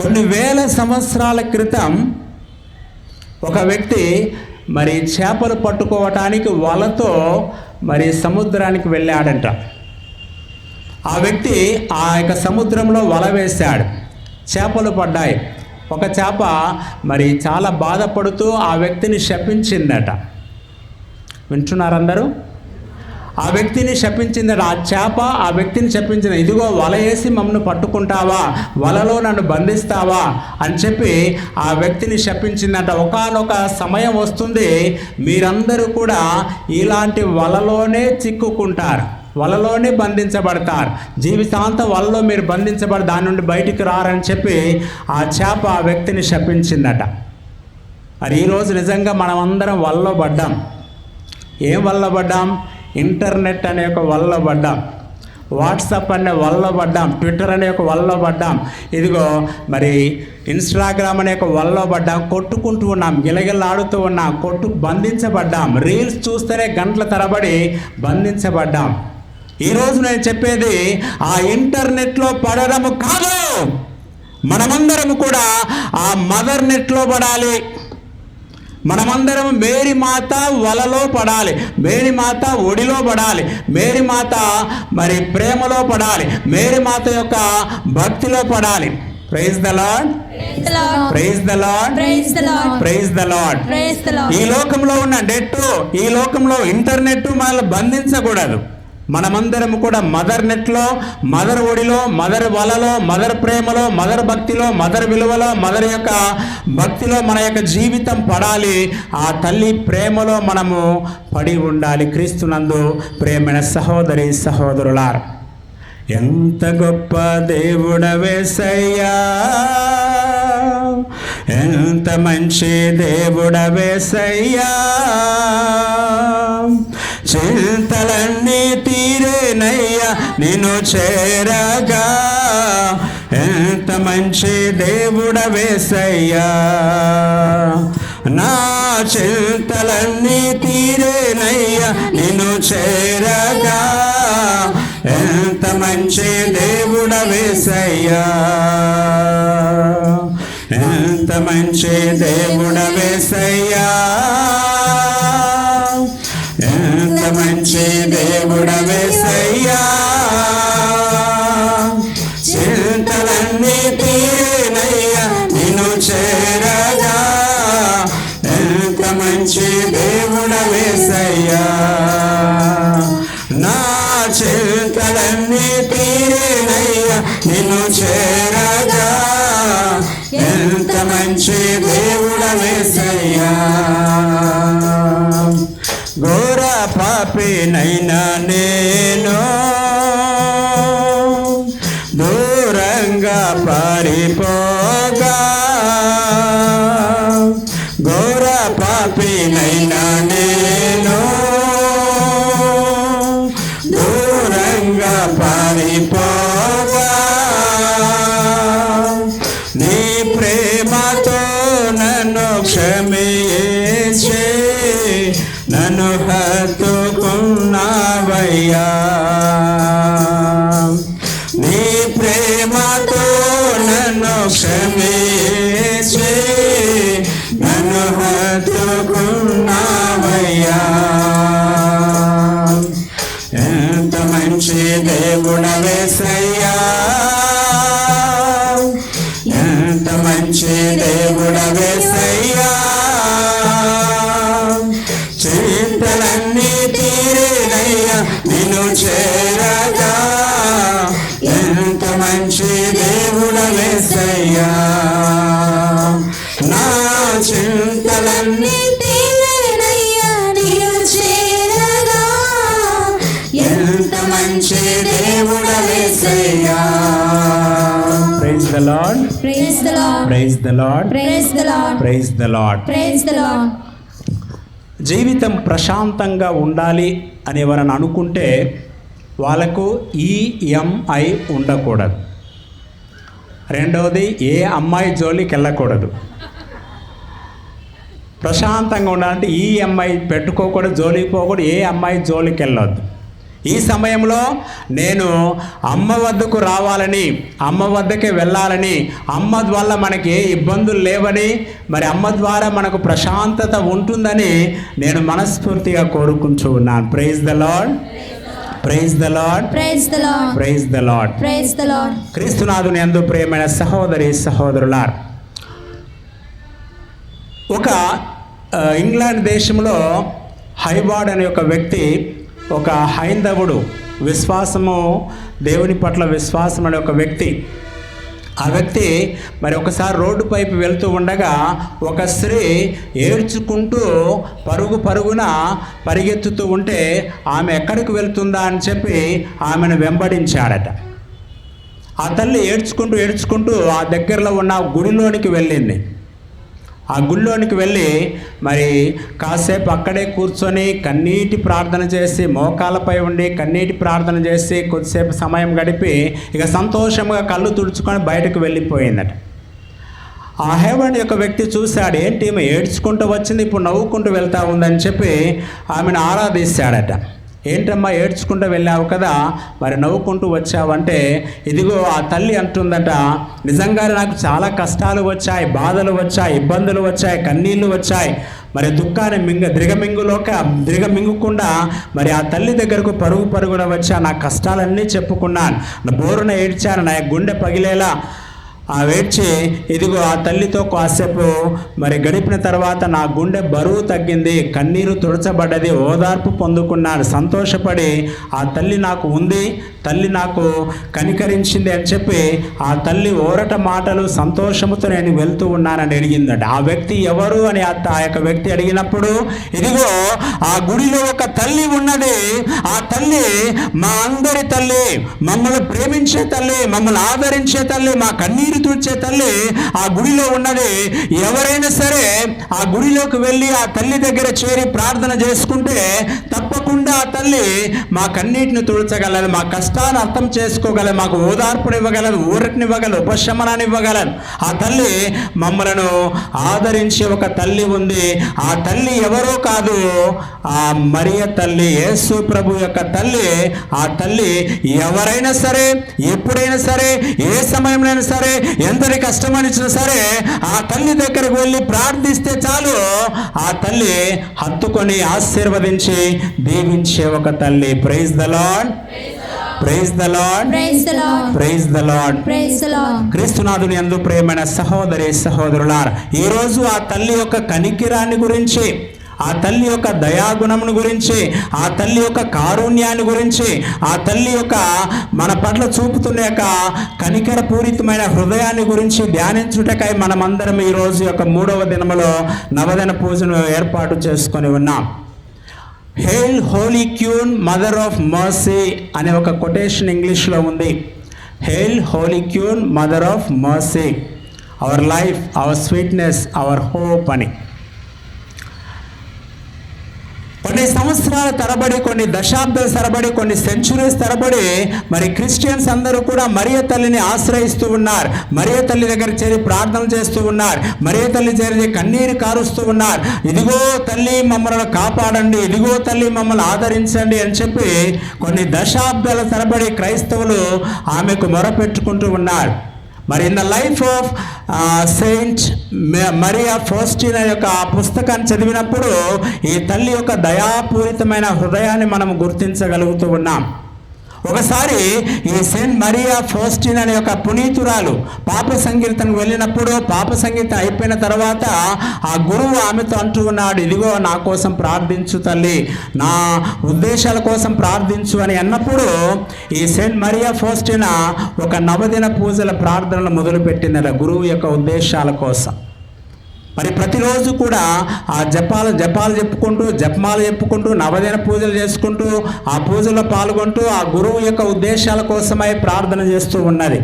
కొన్ని వేల సంవత్సరాల క్రితం ఒక వ్యక్తి మరి చేపలు పట్టుకోవటానికి వలతో మరి సముద్రానికి వెళ్ళాడంట. ఆ వ్యక్తి ఆ యొక్క సముద్రంలో వల వేశాడు, చేపలు పడ్డాయి. ఒక చేప మరి చాలా బాధపడుతూ ఆ వ్యక్తిని శపించిందట. వింటున్నారందరూ? ఆ వ్యక్తిని శపించిందట. ఆ చేప ఆ వ్యక్తిని శపించింది, ఇదిగో వల వేసి మమ్మల్ని పట్టుకుంటావా, వలలో నన్ను బంధిస్తావా అని చెప్పి ఆ వ్యక్తిని శపించిందట. ఒకానొక సమయం వస్తుంది, మీరందరూ కూడా ఇలాంటి వలలోనే చిక్కుకుంటారు, వలలోనే బంధించబడతారు, జీవితాంతం వలలో మీరు బంధించబడి దాని నుండి బయటికి రారని చెప్పి ఆ చేప ఆ వ్యక్తిని శపించిందట. మరి ఈరోజు నిజంగా మనం అందరం వలలో పడ్డాం. ఏం వలలో పడ్డాం? ఇంటర్నెట్ అనే ఒక వలలో పడ్డాం, వాట్సాప్ అనే వలలో పడ్డాం, ట్విట్టర్ అనే ఒక వలలో పడ్డాం, ఇదిగో మరి ఇన్స్టాగ్రామ్ అనే ఒక వలలో పడ్డాం. కొట్టుకుంటూ ఉన్నాం, గిలగిలాడుతూ ఉన్నాం, బంధించబడ్డాం. రీల్స్ చూస్తేనే గంటల తరబడి బంధించబడ్డాం. ఈరోజు నేను చెప్పేది ఆ ఇంటర్నెట్లో పడడము కాదు, మనమందరం కూడా ఆ మదర్ నెట్లో పడాలి. మనమందరం మేరీ మాత వలలో పడాలి, మేరీ మాత ఒడిలో పడాలి, మేరీ మాత మరి ప్రేమలో పడాలి, మేరీ మాత యొక్క భక్తిలో పడాలి. Praise the lord, praise the lord, praise the lord. ఈ లోకంలో ఉన్న నెట్, ఈ లోకంలో ఇంటర్నెట్ మనల్ని బంధించకూడదు. మనమందరం కూడా మదర్ నెట్లో, మదర్ ఒడిలో, మదర్ వలలో, మదర్ ప్రేమలో, మదర్ భక్తిలో, మదర్ విలువలో, మదర్ యొక్క భక్తిలో మన యొక్క జీవితం పడాలి. ఆ తల్లి ప్రేమలో మనము పడి ఉండాలి. క్రీస్తునందు ప్రేమైన సహోదరి సహోదరులారా, ఎంత గొప్ప దేవుడవేసయ్యా, ఎంత మంచి దేవుడవేసయ్యా, చింతలన్నీ తీరేనయ్యా నిన్ను చేరగా, ఎంత మంచి దేవుడవేసయ్యా, నా చింతలన్నీ తీరేనయ్యా నిన్ను చేరగా, ఎంత మంచి దేవుడవేసయ్యా, ఎంత మంచి దేవుడవేసయ్యా, ఎంత మంచి దేవుడవేసయ్యా, చింతలన్నీ తీరేనయ్యా నిన్ను చేరగా, మంచి దేవుడవేసయ్యా, నా చింతలన్నీ తీరేనయ్యా నిన్ను చేరగా, ఎంత మంచి దేవుడవేసయ్యా. ఘోర పాపినైనా నేను దూరంగా పారిపోగా, ఘోర పాపినైనా నేను దూరంగా పారిపోగా, నీ ప్రేమతో నన్ను క్షమించి నన్ను హత్తుకున్నావయ్యా, నీ ప్రేమతో నన్ను క్షమించి నన్ను హత్తుకున్నావయ్యా. ఎంత మంచి దేవుడవేసయ్యా, ఎంత మంచి దేవుడవేసయ్యా, చింతలన్నీ తీరేనయ్యా నిన్ను చేరగా, ఎంత మంచి దేవుడవేసయ్యా, నా చింతలన్నీ తీరేనయ్యా నిన్ను చేరగా, ఎంత మంచి దేవుడవేసయ్యా. Praise the lord, praise the lord, praise the lord, praise the lord, praise the lord. Praise the Lord. జీవితం ప్రశాంతంగా ఉండాలి అని ఎవరైనా అనుకుంటే వాళ్ళకు ఈఎంఐ ఉండకూడదు. రెండవది, ఏ అమ్మాయి జోలికి వెళ్ళకూడదు. ప్రశాంతంగా ఉండాలంటే ఈఎంఐ పెట్టుకోకూడదు, జోలికి పోకూడదు, ఏ అమ్మాయి జోలికి వెళ్ళొద్దు. ఈ సమయంలో నేను అమ్మ వద్దకు రావాలని, అమ్మ వద్దకే వెళ్ళాలని, అమ్మ వల్ల మనకి ఏ ఇబ్బందులు లేవని, మరి అమ్మ ద్వారా మనకు ప్రశాంతత ఉంటుందని నేను మనస్ఫూర్తిగా కోరుకుంటూ ఉన్నాను. Praise the lord, praise the lord, praise the lord, praise the lord, praise the lord. క్రీస్తునాథుని యందు ప్రియమైన సహోదరి సహోదరులారా, ఒక ఇంగ్లాండ్ దేశంలో హైవార్డ్ అనే ఒక వ్యక్తి, ఒక హైందవుడు, విశ్వాసము, దేవుని పట్ల విశ్వాసం అనే ఒక వ్యక్తి. ఆ వ్యక్తి మరి ఒకసారి రోడ్డు పైపు వెళ్తూ ఉండగా ఒక స్త్రీ ఏడ్చుకుంటూ పరుగున పరిగెత్తుతూ ఉంటే ఆమె ఎక్కడికి వెళ్తుందా అని చెప్పి ఆమెను వెంబడించాడట. ఆ తల్లి ఏడ్చుకుంటూ ఆ దగ్గరలో ఉన్న గుడిలోనికి వెళ్ళింది. ఆ గుళ్ళోనికి వెళ్ళి మరి కాసేపు అక్కడే కూర్చొని కన్నీటి ప్రార్థన చేసి, మోకాలపై ఉండి కన్నీటి ప్రార్థన చేసి కొద్దిసేపు సమయం గడిపి ఇక సంతోషంగా కళ్ళు తుడుచుకొని బయటకు వెళ్ళిపోయిందట. ఆ హేవన్ యొక్క వ్యక్తి చూశాడు, ఏంటి ఈమె ఏడ్చుకుంటూ వచ్చింది, ఇప్పుడు నవ్వుకుంటూ వెళ్తా ఉందని చెప్పి ఆమెను ఆరాధిస్తాడట. ఏంటమ్మా ఏడ్చుకుంటూ వెళ్ళావు కదా, మరి నవ్వుకుంటూ వచ్చావంటే, ఇదిగో ఆ తల్లి అంటుందట, నిజంగానే నాకు చాలా కష్టాలు వచ్చాయి, బాధలు వచ్చాయి, ఇబ్బందులు వచ్చాయి, కన్నీళ్ళు వచ్చాయి. మరి దుఃఖాన్ని దిగమింగకుండా మరి ఆ తల్లి దగ్గరకు పరుగున వచ్చా, నా కష్టాలన్నీ చెప్పుకున్నాను, నా బోరున ఏడ్చాను, నా గుండె పగిలేలా ఆ వేడ్చి, ఇదిగో ఆ తల్లితో కాసేపు మరి గడిపిన తర్వాత నా గుండె బరువు తగ్గింది, కన్నీరు తుడచబడ్డది, ఓదార్పు పొందుకున్నాను, సంతోషపడి ఆ తల్లి నాకు ఉంది, తల్లి నాకు కనికరించింది అని చెప్పి ఆ తల్లి ఓరట మాటలు సంతోషముతో నేను వెళ్తూ ఉన్నానని అడిగిందట. ఆ వ్యక్తి ఎవరు అని ఆ యొక్క వ్యక్తి అడిగినప్పుడు, ఇదిగో ఆ గుడిలో ఒక తల్లి ఉన్నది, ఆ తల్లి మా అందరి తల్లి, మమ్మల్ని ప్రేమించే తల్లి, మమ్మల్ని ఆదరించే తల్లి, మా కన్నీరు తుడిచే తల్లి ఆ గుడిలో ఉన్నది. ఎవరైనా సరే ఆ గుడిలోకి వెళ్ళి ఆ తల్లి దగ్గర చేరి ప్రార్థన చేసుకుంటే తప్పకుండా ఆ తల్లి మా కన్నీటిని తుడచగలదు, మా కష్టాన్ని అర్థం చేసుకోగలదు, మాకు ఓదార్పునివ్వగలదు, ఊరటనివ్వగలదు, ఉపశమనాన్ని ఇవ్వగలదు. ఆ తల్లి మమ్మలను ఆదరించే ఒక తల్లి ఉంది. ఆ తల్లి ఎవరో కాదు, ఆ మరియ తల్లి, యేసు ప్రభు యొక్క తల్లి. ఆ తల్లి ఎవరైనా సరే, ఎప్పుడైనా సరే, ఏ సమయంలో సరే, ఎంతటి కష్టమనిచ్చినా సరే ఆ తల్లి దగ్గరకు వెళ్ళి ప్రార్థిస్తే చాలు, ఆ తల్లి హత్తుకొని ఆశీర్వదించి దీవించే ఒక తల్లి. Praise the lord, praise the lord, praise the lord, praise the lord, praise the lord. క్రీస్తునాథుని యందు ప్రియమైన సహోదరి సహోదరులారా, ఈరోజు ఆ తల్లి యొక్క కనికిరాన్ని గురించి, ఆ తల్లి యొక్క దయాగుణమును గురించి, ఆ తల్లి యొక్క కారుణ్యాన్ని గురించి, ఆ తల్లి యొక్క మన పట్ల చూపుతున్న యొక్క కనికరపూరితమైన హృదయాన్ని గురించి ధ్యానించుటకై మనమందరం ఈరోజు యొక్క 3వ దినములో నవదిన పూజను ఏర్పాటు చేసుకొని ఉన్నాం. Hail holy queen mother of mercy అనే ఒక కొటేషన్ ఇంగ్లీష్లో ఉంది. Hail holy queen mother of mercy, our life, our sweetness, our hope అని. కొన్ని సంవత్సరాల తరబడి, కొన్ని దశాబ్దాల తరబడి, కొన్ని సెంచురీస్ తరబడి మరి క్రిస్టియన్స్ అందరూ కూడా మరియ తల్లిని ఆశ్రయిస్తూ ఉన్నారు. మరియ తల్లి దగ్గర చేరి ప్రార్థనలు చేస్తూ ఉన్నారు. మరియ తల్లి చేరి కన్నీరు కారుస్తూ ఉన్నారు. ఇదిగో తల్లి మమ్మల్ని కాపాడండి, ఇదిగో తల్లి మమ్మల్ని ఆదరించండి అని చెప్పి కొన్ని దశాబ్దాల తరబడి క్రైస్తవులు ఆమెకు మొరపెట్టుకుంటూ ఉన్నారు. మరి in the life of Saint Mariya ఫాస్టినా యొక్క పుస్తకాన్ని చదివినప్పుడు ఈ తల్లి యొక్క దయాపూరితమైన హృదయాన్ని మనం గుర్తించగలుగుతూ ఉన్నాం. ఒకసారి ఈ సెయింట్ మరియా ఫాస్టినా అనే ఒక పునీతురాలు పాప సంకీర్తనకు వెళ్ళినప్పుడు, పాప సంకీర్తన అయిపోయిన తర్వాత ఆ గురువు ఆమెతో అంటూ ఉన్నాడు, ఇదిగో నా కోసం ప్రార్థించు తల్లి, నా ఉద్దేశాల కోసం ప్రార్థించు అని అన్నప్పుడు ఈ సెయింట్ మరియా ఫాస్టినా ఒక నవదిన పూజల ప్రార్థనలు మొదలుపెట్టిందట గురువు యొక్క ఉద్దేశాల కోసం. మరి ప్రతిరోజు కూడా ఆ జపాలు చెప్పుకుంటూ, జపమాలు చెప్పుకుంటూ, నవదిన పూజలు చేసుకుంటూ, ఆ పూజలో పాల్గొంటూ ఆ గురువు యొక్క ఉద్దేశాల కోసమై ప్రార్థన చేస్తూ ఉన్నది.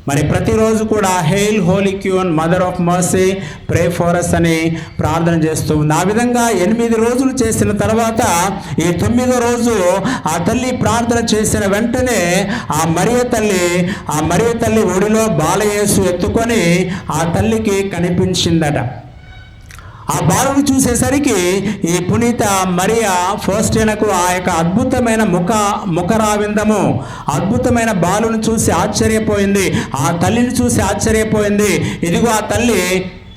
మరి ప్రతిరోజు కూడా hail holy queen mother of mercy pray for us అని ప్రార్థన చేస్తూ ఉంది. ఆ విధంగా 8 రోజులు చేసిన తర్వాత ఈ 9వ రోజు ఆ తల్లి ప్రార్థన చేసిన వెంటనే ఆ మరియ తల్లి ఒడిలో బాలయేసు ఎత్తుకొని ఆ తల్లికి కనిపించిందట. ఆ బాలుని చూసేసరికి ఈ పునీత మరియా ఫాస్టినాకు ఆ యొక్క అద్భుతమైన ముఖరావిందము, అద్భుతమైన బాలుని చూసి ఆశ్చర్యపోయింది, ఆ తల్లిని చూసి ఆశ్చర్యపోయింది. ఇదిగో ఆ తల్లి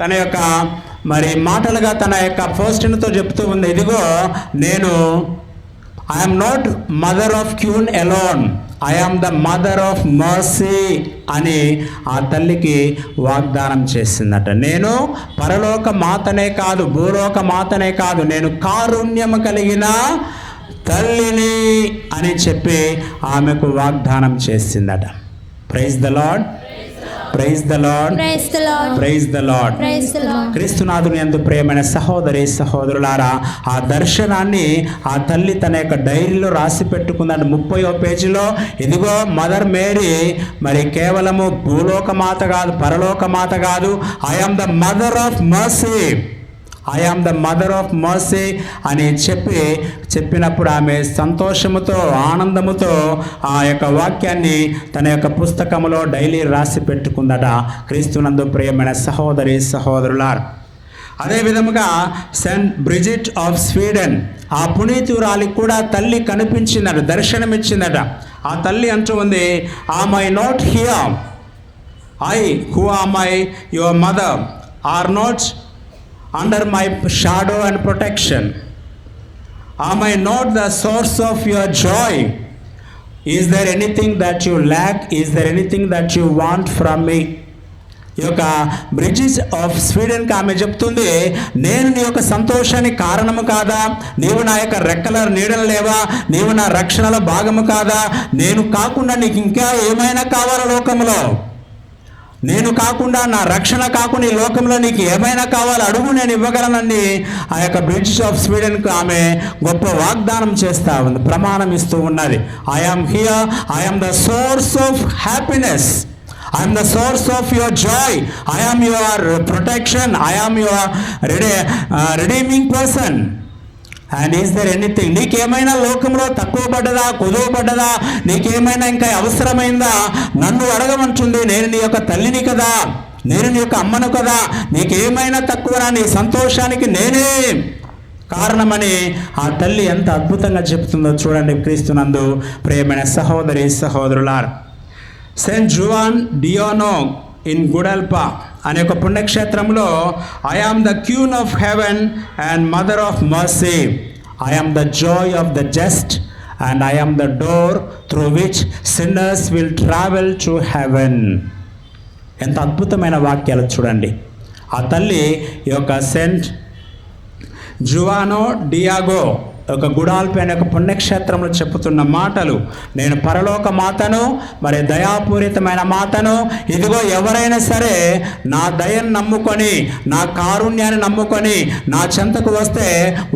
తన యొక్క మరి మాటలుగా తన యొక్క ఫాస్టినాతో చెప్తూ ఉంది, ఇదిగో నేను I'm not mother of queen alone, I am the mother of mercy అని ఆ తల్లికి వాగ్దానం చేసిందట. నేను పరలోక మాతనే కాదు, భూలోక మాతనే కాదు, నేను కారుణ్యము కలిగిన తల్లిని అని చెప్పి ఆమెకు వాగ్దానం చేసిందట. Praise the lord, praise the lord, praise the lord, praise the lord. Praise the lord. క్రీస్తునాథుని యందు ప్రియమైన సహోదరి సహోదరులారా, ఆ దర్శనాన్ని ఆ తల్లి తన యొక్క డైరీలో రాసి పెట్టుకుందంట. 30వ పేజీలో ఇదిగో మదర్ మేరీ మరి కేవలము భూలోక మాత కాదు, పరలోక మాత కాదు, I am the mother of mercy, I am the mother of mercy అని చెప్పినప్పుడు ఆమె సంతోషముతో, ఆనందముతో ఆ యొక్క వాక్యాన్ని తన యొక్క పుస్తకములో డైలీ రాసి పెట్టుకుందట. క్రీస్తునందు ప్రియమైన సహోదరి సహోదరులారా, అదే విధముగా సెయింట్ బ్రిజిట్ ఆఫ్ స్వీడన్ ఆ పునీతురాలికి కూడా తల్లి కనిపించిందట, దర్శనమిచ్చిందట. ఆ తల్లి అంటూ ఉంది, am I not here, I who am I your mother are not under my shadow and protection? Am I not the source of your joy? Is there anything that you lack? Is there anything that you want from me? ఈ యొక్క బ్రిడ్జిస్ of స్వీడన్కి ఆమె చెప్తుంది, నేను నీ యొక్క సంతోషానికి కారణము కాదా? నీవు నా యొక్క రెక్కల నీడలు లేవా? నీవు నా రక్షణలో భాగము కాదా? నేను కాకుండా నీకు ఇంకా ఏమైనా కావాలా లోకంలో? నేను కాకుండా, నా రక్షణ కాకుండా ఈ లోకంలో నీకు ఏమైనా కావాలి అడుగు, నేను ఇవ్వగలనని ఆ యొక్క బ్రిడ్జిస్ ఆఫ్ స్వీడన్కు ఆమె గొప్ప వాగ్దానం చేస్తూ ఉంది, ప్రమాణం ఇస్తూ ఉన్నది. I am here, I am the source of happiness, I am the source of your joy, I am your protection, I am your redeeming person. And is there anything, నీకేమైనా లోకంలో తక్కువ పడ్డదా, కుదువ పడ్డదా, నీకేమైనా ఇంకా అవసరమైందా? నన్ను అడగమంటుంది. నేను నీ యొక్క తల్లిని కదా, నేను నీ యొక్క అమ్మను కదా, నీకేమైనా తక్కువనా? నీ సంతోషానికి నేనే కారణమని ఆ తల్లి ఎంత అద్భుతంగా చెప్తుందో చూడండి. క్రీస్తునందు ప్రియమైన సహోదరి సహోదరులారా, saint Juan Diego in Guadalupe అనే ఒక పుణ్యక్షేత్రంలో I am the queen of heaven and mother of mercy, I am the joy of the just and I am the door through which sinners will travel to heaven. ఎంత అద్భుతమైన వాక్యాలు చూడండి. ఆ తల్లి ఈ యొక్క జువానో డియాగో ఒక గుడాల్పైన ఒక పుణ్యక్షేత్రంలో చెప్పుతున్న మాటలు, నేను పరలోక మాతను, మరి దయాపూరితమైన మాతను. ఇదిగో ఎవరైనా సరే నా దయను నమ్ముకొని, నా కారుణ్యాన్ని నమ్ముకొని నా చెంతకు వస్తే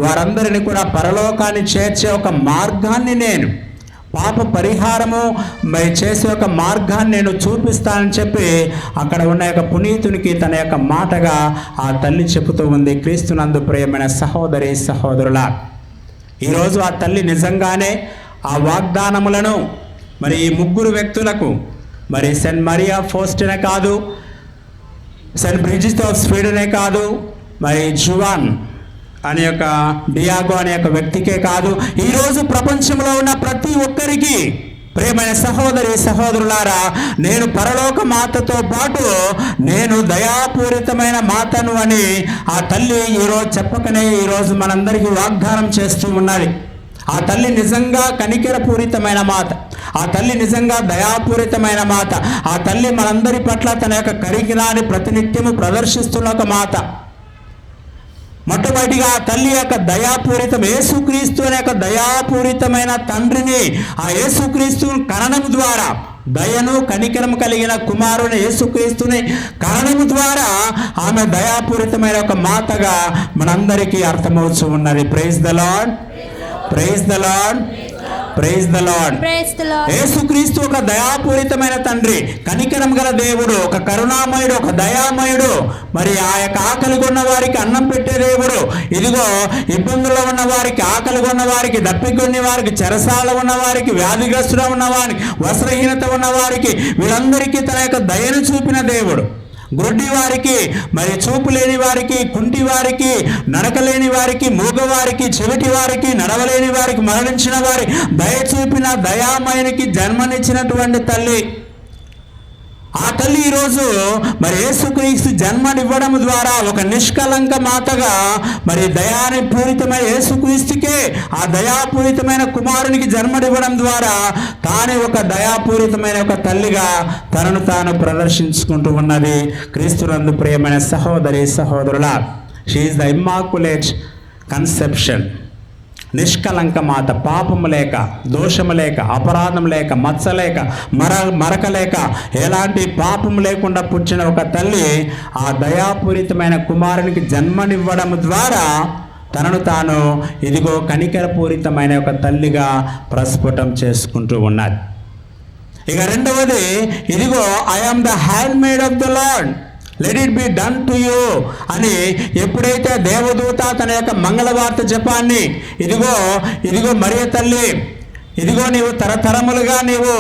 వారందరినీ కూడా పరలోకాన్ని చేర్చే ఒక మార్గాన్ని, నేను పాప పరిహారము మరి చేసే ఒక మార్గాన్ని నేను చూపిస్తానని చెప్పి అక్కడ ఉన్న యొక్క పునీతునికి తన యొక్క మాటగా ఆ తల్లి చెబుతూ ఉంది. క్రీస్తునందు ప్రియమైన సహోదరి సహోదరుల, ఈరోజు ఆ తల్లి నిజంగానే ఆ వాగ్దానములను మరి ఈ ముగ్గురు వ్యక్తులకు, మరి సెయింట్ మరియా ఫోస్టినే కాదు, సెయింట్ బ్రిజిట్ ఆఫ్ స్వీడనే కాదు, మరి జువాన్ అనే యొక్క డియాగో అనే యొక్క వ్యక్తికే కాదు, ఈరోజు ప్రపంచంలో ఉన్న ప్రతి ఒక్కరికి, ప్రియమైన సహోదరి సహోదరులారా, నేను పరలోక మాతతో పాటు నేను దయాపూరితమైన మాతను అని ఆ తల్లి ఈరోజు చెప్పకనే ఈరోజు మనందరికీ వాగ్దానం చేస్తూ ఉన్నది. ఆ తల్లి నిజంగా కనికరపూరితమైన మాత, ఆ తల్లి నిజంగా దయాపూరితమైన మాత, ఆ తల్లి మనందరి పట్ల తన యొక్క కరిగినాన్ని ప్రతినిత్యము ప్రదర్శిస్తున్న ఒక మాత. మొట్టమొదటిగా ఆ తల్లి యొక్క దయాపూరితం, యేసుక్రీస్తు అనే యొక్క దయాపూరితమైన తండ్రిని, ఆ యేసుక్రీస్తు కనడం ద్వారా, దయను కనికరం కలిగిన కుమారుని యేసుక్రీస్తుని కనడం ద్వారా ఆమె దయాపూరితమైన ఒక మాతగా మనందరికీ అర్థమవుతూ ఉన్నది. Praise the lord, praise the lord, praise the lord. యేసుక్రీస్తు ఒక దయాపూరితమైన తండ్రి, కనికరం గల దేవుడు, ఒక కరుణామయుడు, ఒక దయామయుడు, మరి ఆ యొక్క ఆకలి కొన్న వారికి అన్నం పెట్టే దేవుడు. ఇదిగో ఇబ్బందుల్లో ఉన్న వారికి, ఆకలి కొన్న వారికి, దప్పికొన్న వారికి, చెరసాల ఉన్న వారికి, వ్యాధిగ్రస్తులు ఉన్న వారికి, వస్త్రహీనత ఉన్న వారికి, వీరందరికీ తన యొక్క దయను చూపిన దేవుడు. గుడ్డి వారికి, మరి చూపు లేని వారికి, కుంటి వారికి, నడకలేని వారికి, మూగవారికి, చెవిటి వారికి, నడవలేని వారికి, మరణించిన వారి దయ చూపిన దయామయునికి జన్మనిచ్చినటువంటి తల్లి. ఆ తల్లి ఈరోజు మరి యేసుక్రీస్తు జన్మనివ్వడం ద్వారా ఒక నిష్కలంక మాతగా, మరి దయాపూరితమైన యేసుక్రీస్తుకే ఆ దయాపూరితమైన కుమారునికి జన్మనివ్వడం ద్వారా తానే ఒక దయాపూరితమైన ఒక తల్లిగా తనను తాను ప్రదర్శించుకుంటూ ఉన్నది. క్రీస్తునందు ప్రియమైన సహోదరి సహోదరుల, షీ ఈజ్ ద ఇమ్మాకులేట్ కన్సెప్షన్. నిష్కలంక మాత, పాపము లేక, దోషము లేక, అపరాధం లేక, మచ్చ లేక, మరక లేక, ఎలాంటి పాపం లేకుండా పుట్టిన ఒక తల్లి ఆ దయాపూరితమైన కుమారునికి జన్మనివ్వడం ద్వారా తనను తాను ఇదిగో కనికరపూరితమైన ఒక తల్లిగా ప్రస్ఫుటం చేసుకుంటూ ఉన్నది. ఇక రెండవది, ఇదిగో I am the handmaid of the lord, let it be done to you అని ఎప్పుడైతే దేవదూత తన యొక్క మంగళవార్త జపాన్ని, ఇదిగో మరియ తల్లి, ఇదిగో నీవు తరతరములుగా నీవు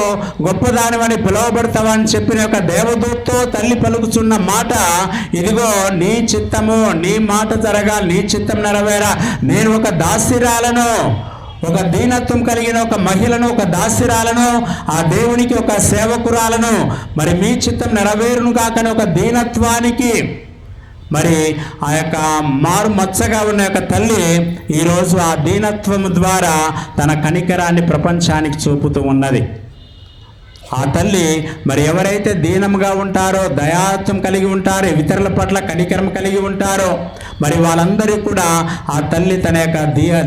గొప్పదానివని పిలువబడతావని చెప్పిన యొక్క దేవదూతతో తల్లి పలుకుచున్న మాట, ఇదిగో నీ చిత్తము, నీ మాట జరగాలి, నీ చిత్తం నెరవేరా, నేను ఒక దాసిరాలను, ఒక దీనత్వం కలిగిన ఒక మహిళను, ఒక దాసిరాలను, ఆ దేవునికి ఒక సేవకురాలను, మరి మీ చిత్తం నెరవేరును కాకని ఒక దీనత్వానికి, మరి ఆ యొక్క మారు మచ్చగా ఉన్న యొక్క తల్లి ఈరోజు ఆ దీనత్వం ద్వారా తన కనికరాన్ని ప్రపంచానికి చూపుతూ ఉన్నది. ఆ తల్లి మరి ఎవరైతే దీనముగా ఉంటారో, దయాత్వం కలిగి ఉంటారో, ఇతరుల పట్ల కనికరం కలిగి ఉంటారో, మరి వాళ్ళందరూ కూడా ఆ తల్లి తన యొక్క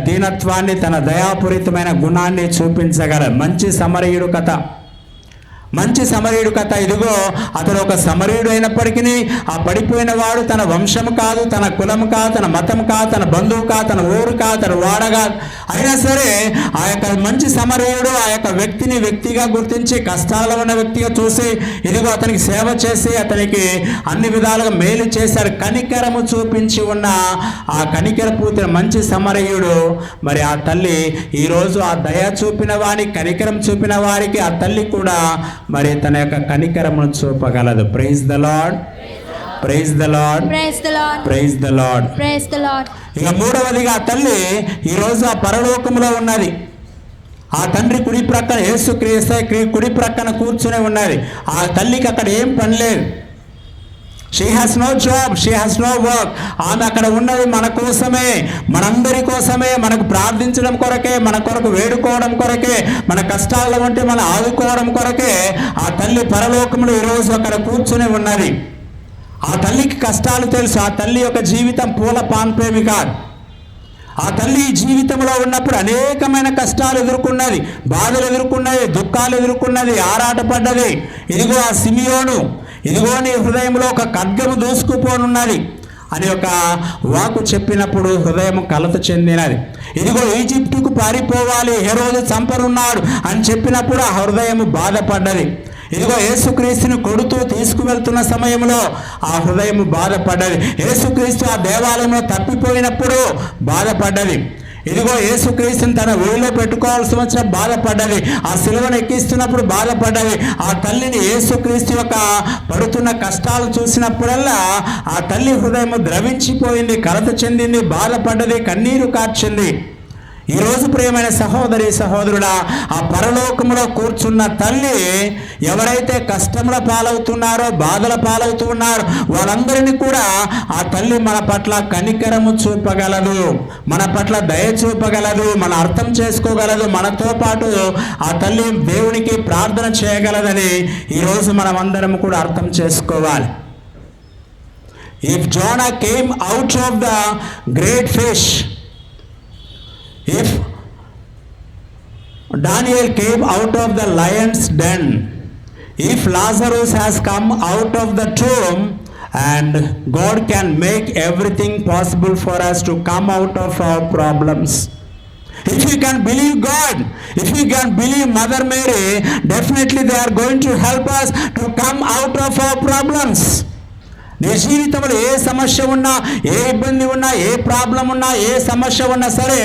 దీనత్వాన్ని, తన దయాపూరితమైన గుణాన్ని చూపించగల మంచి సమరయుడు కథ. మంచి సమరయుడు కథ. ఇదిగో అతడు ఒక సమరయుడు అయినప్పటికీ ఆ పడిపోయిన వాడు తన వంశము కాదు, తన కులము కాదు, తన మతం కాదు, తన బంధువు కాదు, తన ఊరు కాదు, తన వాడ కాదు. అయినా సరే ఆ యొక్క మంచి సమరయుడు ఆ యొక్క వ్యక్తిని వ్యక్తిగా గుర్తించి, కష్టాల్లో ఉన్న వ్యక్తిగా చూసి, ఇదిగో అతనికి సేవ చేసి అతనికి అన్ని విధాలుగా మేలు చేశాడు. కనికరము చూపించి ఉన్న ఆ కనికరపూర్తి మంచి సమరయుడు మరి ఆ తల్లి ఈరోజు ఆ దయ చూపిన వారికి, కనికరం చూపిన వారికి ఆ తల్లి కూడా మరి తన యొక్క కనికరమును చూపగలదు. Praise the lord, praise the lord, praise the lord, praise the lord, praise the lord. ఇక మూడవదిగా ఆ తల్లి ఈరోజు ఆ పరలోకంలో ఉన్నది. ఆ తండ్రి కుడి ప్రక్కన, యేసుక్రీస్తు కుడి ప్రక్కన కూర్చునే ఉన్నది. ఆ తల్లికి అక్కడ ఏం పని లేదు. She has no job, she has no work. ఆమె అక్కడ ఉన్నది మన కోసమే, మనందరి కోసమే, మనకు ప్రార్థించడం కొరకే, మన కొరకు వేడుకోవడం కొరకే, మన కష్టాల్లో ఉంటే మనం ఆదుకోవడం కొరకే ఆ తల్లి పరలోకంలో ఈరోజు అక్కడ కూర్చుని ఉన్నది. ఆ తల్లికి కష్టాలు తెలుసు. ఆ తల్లి యొక్క జీవితం పూల పాన్పేమి కాదు. ఆ తల్లి జీవితంలో ఉన్నప్పుడు అనేకమైన కష్టాలు ఎదుర్కొన్నది, బాధలు ఎదుర్కొన్నది, దుఃఖాలు ఎదుర్కొన్నది, ఆరాటపడ్డది. ఇదిగో ఆ సిమియోను, ఇదిగో నీ హృదయంలో ఒక ఖడ్గము దూసుకుపోనున్నది అని ఒక వాకు చెప్పినప్పుడు హృదయం కలత చెందినది. ఇదిగో ఈజిప్టుకు పారిపోవాలి, హెరోదు చంపనున్నాడు అని చెప్పినప్పుడు ఆ హృదయం బాధపడ్డది. ఇదిగో యేసుక్రీస్తుని కొడుతూ తీసుకువెళ్తున్న సమయంలో ఆ హృదయం బాధపడ్డది. యేసుక్రీస్తు ఆ దేవాలయంలో తప్పిపోయినప్పుడు బాధపడ్డది. ఇదిగో యేసుక్రీస్తుని తన ఒడిలో పెట్టుకోవాల్సి వచ్చిన బాధపడ్డది. ఆ సిలువను ఎక్కిస్తున్నప్పుడు బాధపడ్డది. ఆ తల్లిని యేసుక్రీస్తు యొక్క పడుతున్న కష్టాలు చూసినప్పుడల్లా ఆ తల్లి హృదయం ద్రవించిపోయింది, కలత చెందింది, బాధపడ్డది, కన్నీరు కార్చింది. ఈరోజు ప్రియమైన సహోదరి సహోదరుడా, ఆ పరలోకములో కూర్చున్న తల్లి ఎవరైతే కష్టముల పాలవుతున్నారో, బాధల పాలవుతూ ఉన్నారో వాళ్ళందరినీ కూడా ఆ తల్లి మన పట్ల కనికరము చూపగలదు, మన పట్ల దయ చూపగలదు, మన అర్థం చేసుకోగలదు. మనతో పాటు ఆ తల్లి దేవునికి ప్రార్థన చేయగలదని ఈరోజు మనం అందరం కూడా అర్థం చేసుకోవాలి. If Zona came out of the great fish, if Daniel came out of the lion's den, if Lazarus has come out of the tomb, and God can make everything possible for us to come out of our problems. If you can believe God, if you can believe Mother Mary, definitely they are going to help us to come out of our problems. నీ జీవితంలో ఏ సమస్య ఉన్నా, ఏ ఇబ్బంది ఉన్నా, ఏ problem ఉన్నా, ఏ సమస్య ఉన్నా సరే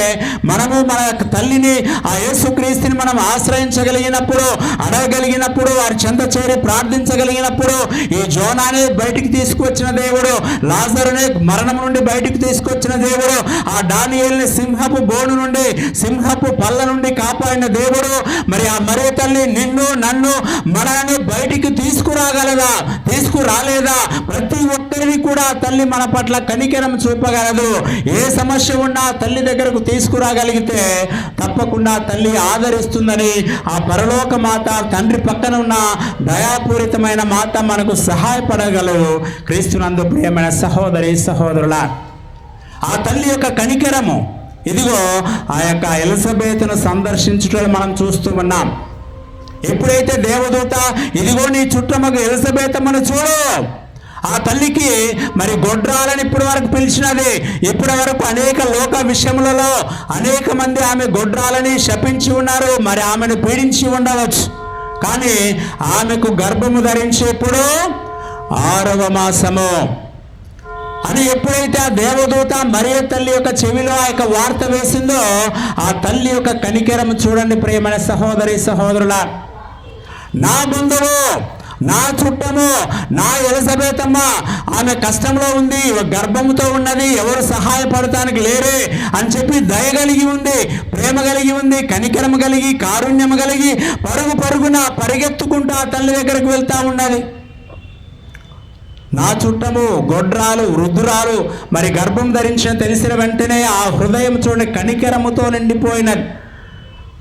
మనము మన తల్లిని, ఆ యేసుక్రీస్తుని మనం ఆశ్రయించగలిగినప్పుడు, అడగగలిగినప్పుడు, వారి చెంత చేరి ప్రార్థించగలిగినప్పుడు ఈ జోనానే బయటికి తీసుకొచ్చిన దేవుడు, లాజరునే మరణం నుండి బయటికి తీసుకొచ్చిన దేవుడు, ఆ దానియేలుని సింహపు బోను నుండి, సింహపు పళ్ళ నుండి కాపాడిన దేవుడు, మరి ఆ మరే తల్లి నిన్ను, నన్ను, మనల్ని బయటికి తీసుకురాలేదా? ప్రతి ఒక్కరిని కూడా తల్లి మన పట్ల కనికరం చూపగలదు. ఏ సమస్య ఉన్నా తల్లి దగ్గరకు తీసుకురాగలిగితే తప్పకుండా తల్లి ఆదరిస్తుందని ఆ పరలోక మాత, తండ్రి పక్కన ఉన్న దయాపూరితమైన మాత మనకు సహాయపడగలదు. క్రీస్తునందు ప్రియమైన సహోదరి సహోదరుల, ఆ తల్లి యొక్క కనికరము ఇదిగో ఆ యొక్క ఎలిజబెత్ను సందర్శించడం మనం చూస్తూ ఉన్నాం. ఎప్పుడైతే దేవదూత ఇదిగో నీ చుట్టమగు ఎలిజబెతమ్మను చూడు, ఆ తల్లికి మరి గొడ్రాలని ఇప్పటి వరకు పిలిచినది. ఇప్పటి వరకు అనేక లోక విషయములలో అనేక మంది ఆమె గొడ్రాలని శపించి ఉన్నారు, మరి ఆమెను పీడించి ఉండవచ్చు. కానీ ఆమెకు గర్భము ధరించేప్పుడు 6వ మాసము అని ఎప్పుడైతే ఆ దేవదూత మరియ తల్లి యొక్క చెవిలో ఆ యొక్క వార్త వేసిందో, ఆ తల్లి యొక్క కనికరం చూడండి ప్రియమైన సహోదరి సహోదరుల. నా బంధువు, నా చుట్టము, నా ఎలిజబెతమ్మ ఆమె కష్టంలో ఉంది, గర్భంతో ఉన్నది, ఎవరు సహాయపడటానికి లేరే అని చెప్పి దయ కలిగి ఉంది, ప్రేమ కలిగి ఉంది, కనికరం కలిగి, కారుణ్యం కలిగి పరుగున పరిగెత్తుకుంటూ ఆ తల్లి దగ్గరకు వెళ్తా ఉన్నది. నా చుట్టము, గొడ్రాలు, వృద్ధురాలు, మరి గర్భం ధరించిన తెలిసిన వెంటనే ఆ హృదయం చూడండి కనికరముతో నిండిపోయినది,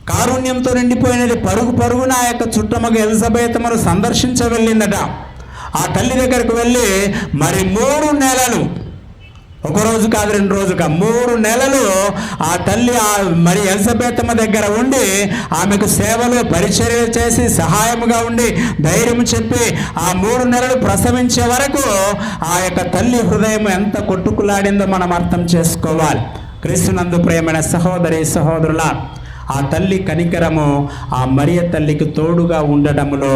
కారుణ్యంతో నిండిపోయినది. పరుగున ఆ యొక్క చుట్టమగ ఎలిజబెతమ్మను సందర్శించ వెళ్ళిందట. ఆ తల్లి దగ్గరకు వెళ్ళి మరి 3 నెలలు, ఒక రోజు కాదు 2 రోజుగా 3 నెలలు ఆ తల్లి మరి ఎలిజబెతమ్మ దగ్గర ఉండి ఆమెకు సేవలు పరిచర్య చేసి సహాయముగా ఉండి ధైర్యం చెప్పి ఆ 3 నెలలు ప్రసవించే వరకు ఆ యొక్క తల్లి హృదయం ఎంత కొట్టుకులాడిందో మనం అర్థం చేసుకోవాలి. క్రీస్తునందు ప్రియమైన సహోదరి సహోదరుల, ఆ తల్లి కనికరము ఆ మరియ తల్లికి తోడుగా ఉండడంలో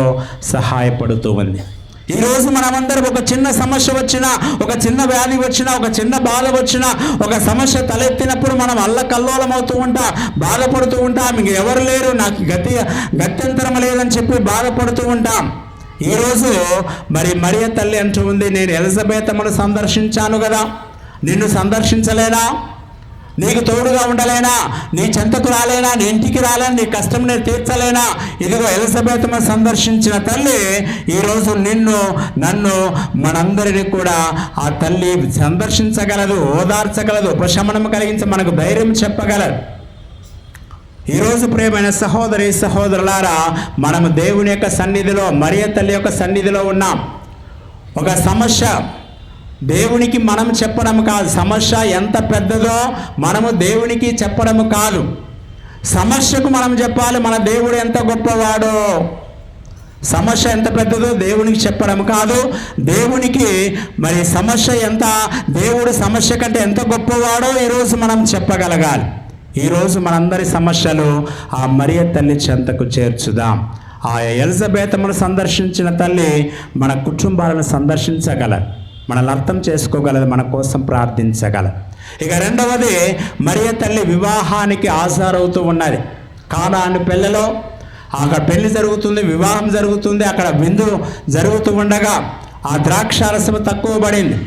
సహాయపడుతూ ఉంది. ఈరోజు మనమందరం ఒక చిన్న సమస్య వచ్చినా, ఒక చిన్న వ్యాధి వచ్చినా, ఒక చిన్న బాధ వచ్చినా, ఒక సమస్య తలెత్తినప్పుడు మనం అల్లకల్లోలం అవుతూ ఉంటాం, బాధపడుతూ ఉంటాం. ఇంక ఎవరు లేరు, నాకు గత్యంతరం లేదని చెప్పి బాధపడుతూ ఉంటాం. ఈరోజు మరి మరియ తల్లి అంటూ ఉంది, నేను ఎలిజబెతమ్మను సందర్శించాను కదా, నిన్ను సందర్శించలేనా? నీకు తోడుగా ఉండలేనా? నీ చెంతకు రాలేనా? నీ ఇంటికి రాలేనా? నీ కష్టం నేను తీర్చలేనా? ఇదిగో ఎలిజబెతమ్మ సందర్శించిన తల్లి ఈరోజు నిన్ను, నన్ను, మనందరినీ కూడా ఆ తల్లి సందర్శించగలదు, ఓదార్చగలదు, ఉపశమనం కలిగించి మనకు ధైర్యం చెప్పగలదు. ఈరోజు ప్రియమైన సహోదరి సహోదరులారా, మనము దేవుని యొక్క సన్నిధిలో, మరియ తల్లి యొక్క సన్నిధిలో ఉన్నాం. ఒక సమస్య దేవునికి మనం చెప్పడం కాదు. సమస్య ఎంత పెద్దదో మనము దేవునికి చెప్పడం కాదు. సమస్యకు మనం చెప్పాలి మన దేవుడు ఎంత గొప్పవాడో. సమస్య ఎంత పెద్దదో దేవునికి చెప్పడం కాదు, దేవునికి మరి సమస్య ఎంత, దేవుడు సమస్య కంటే ఎంత గొప్పవాడో ఈరోజు మనం చెప్పగలగాలి. ఈరోజు మనందరి సమస్యలు ఆ మరియ తల్లి చెంతకు చేర్చుదాం. ఆ ఎలిజబెతమును సందర్శించిన తల్లి మన కుటుంబాలను సందర్శించగలదు, మనల్ని అర్థం చేసుకోగలదు, మన కోసం ప్రార్థించగలదు. ఇక రెండవది, మరియ తల్లి వివాహానికి హాజరవుతూ ఉన్నది. కానాను పెళ్ళలో అక్కడ పెళ్లి జరుగుతుంది, వివాహం జరుగుతుంది. అక్కడ విందు జరుగుతూ ఉండగా ఆ ద్రాక్షారసము తక్కువ పడింది.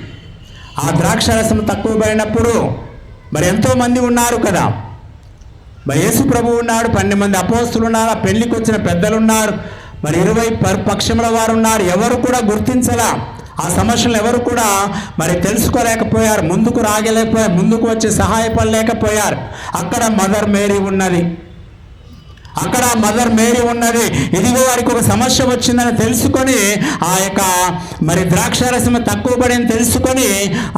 ఆ ద్రాక్షారసము తక్కువ పడినప్పుడు మరి ఎంతోమంది ఉన్నారు కదా. మరి యేసు ప్రభు ఉన్నాడు, 12 మంది అపోస్తులు ఉన్నారు, ఆ పెళ్లికి వచ్చిన పెద్దలు ఉన్నారు, మరి 20 పక్షముల వారు ఉన్నారు. ఎవరు కూడా గుర్తించలా, ఆ సమస్యలు ఎవరు కూడా మరి తెలుసుకోలేకపోయారు, ముందుకు రాగలేకపోయారు, ముందుకు వచ్చి సహాయపడలేకపోయారు. అక్కడ మదర్ మేరీ ఉన్నది. ఇదిగో వారికి ఒక సమస్య వచ్చిందని తెలుసుకొని ఆ యొక్క మరి ద్రాక్షారసము తక్కువ పడిందని తెలుసుకొని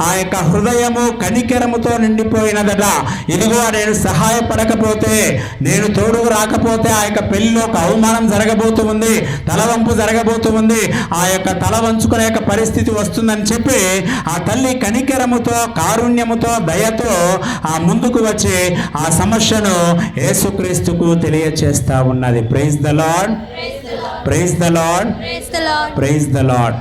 ఆ యొక్క హృదయము కనికరముతో నిండిపోయినదట. ఇదిగో నేను సహాయపడకపోతే, నేను తోడుకు రాకపోతే ఆ యొక్క పెళ్లిలో ఒక అవమానం జరగబోతుంది, తలవంపు జరగబోతుంది, ఆ యొక్క తల వంచుకునే యొక్క పరిస్థితి వస్తుందని చెప్పి ఆ తల్లి కనికరముతో, కారుణ్యముతో, దయతో ఆ ముందుకు వచ్చి ఆ సమస్యను యేసుక్రీస్తుకు తెలియచేస్తా ఉన్నది. Praise the lord, praise the lord, praise the lord.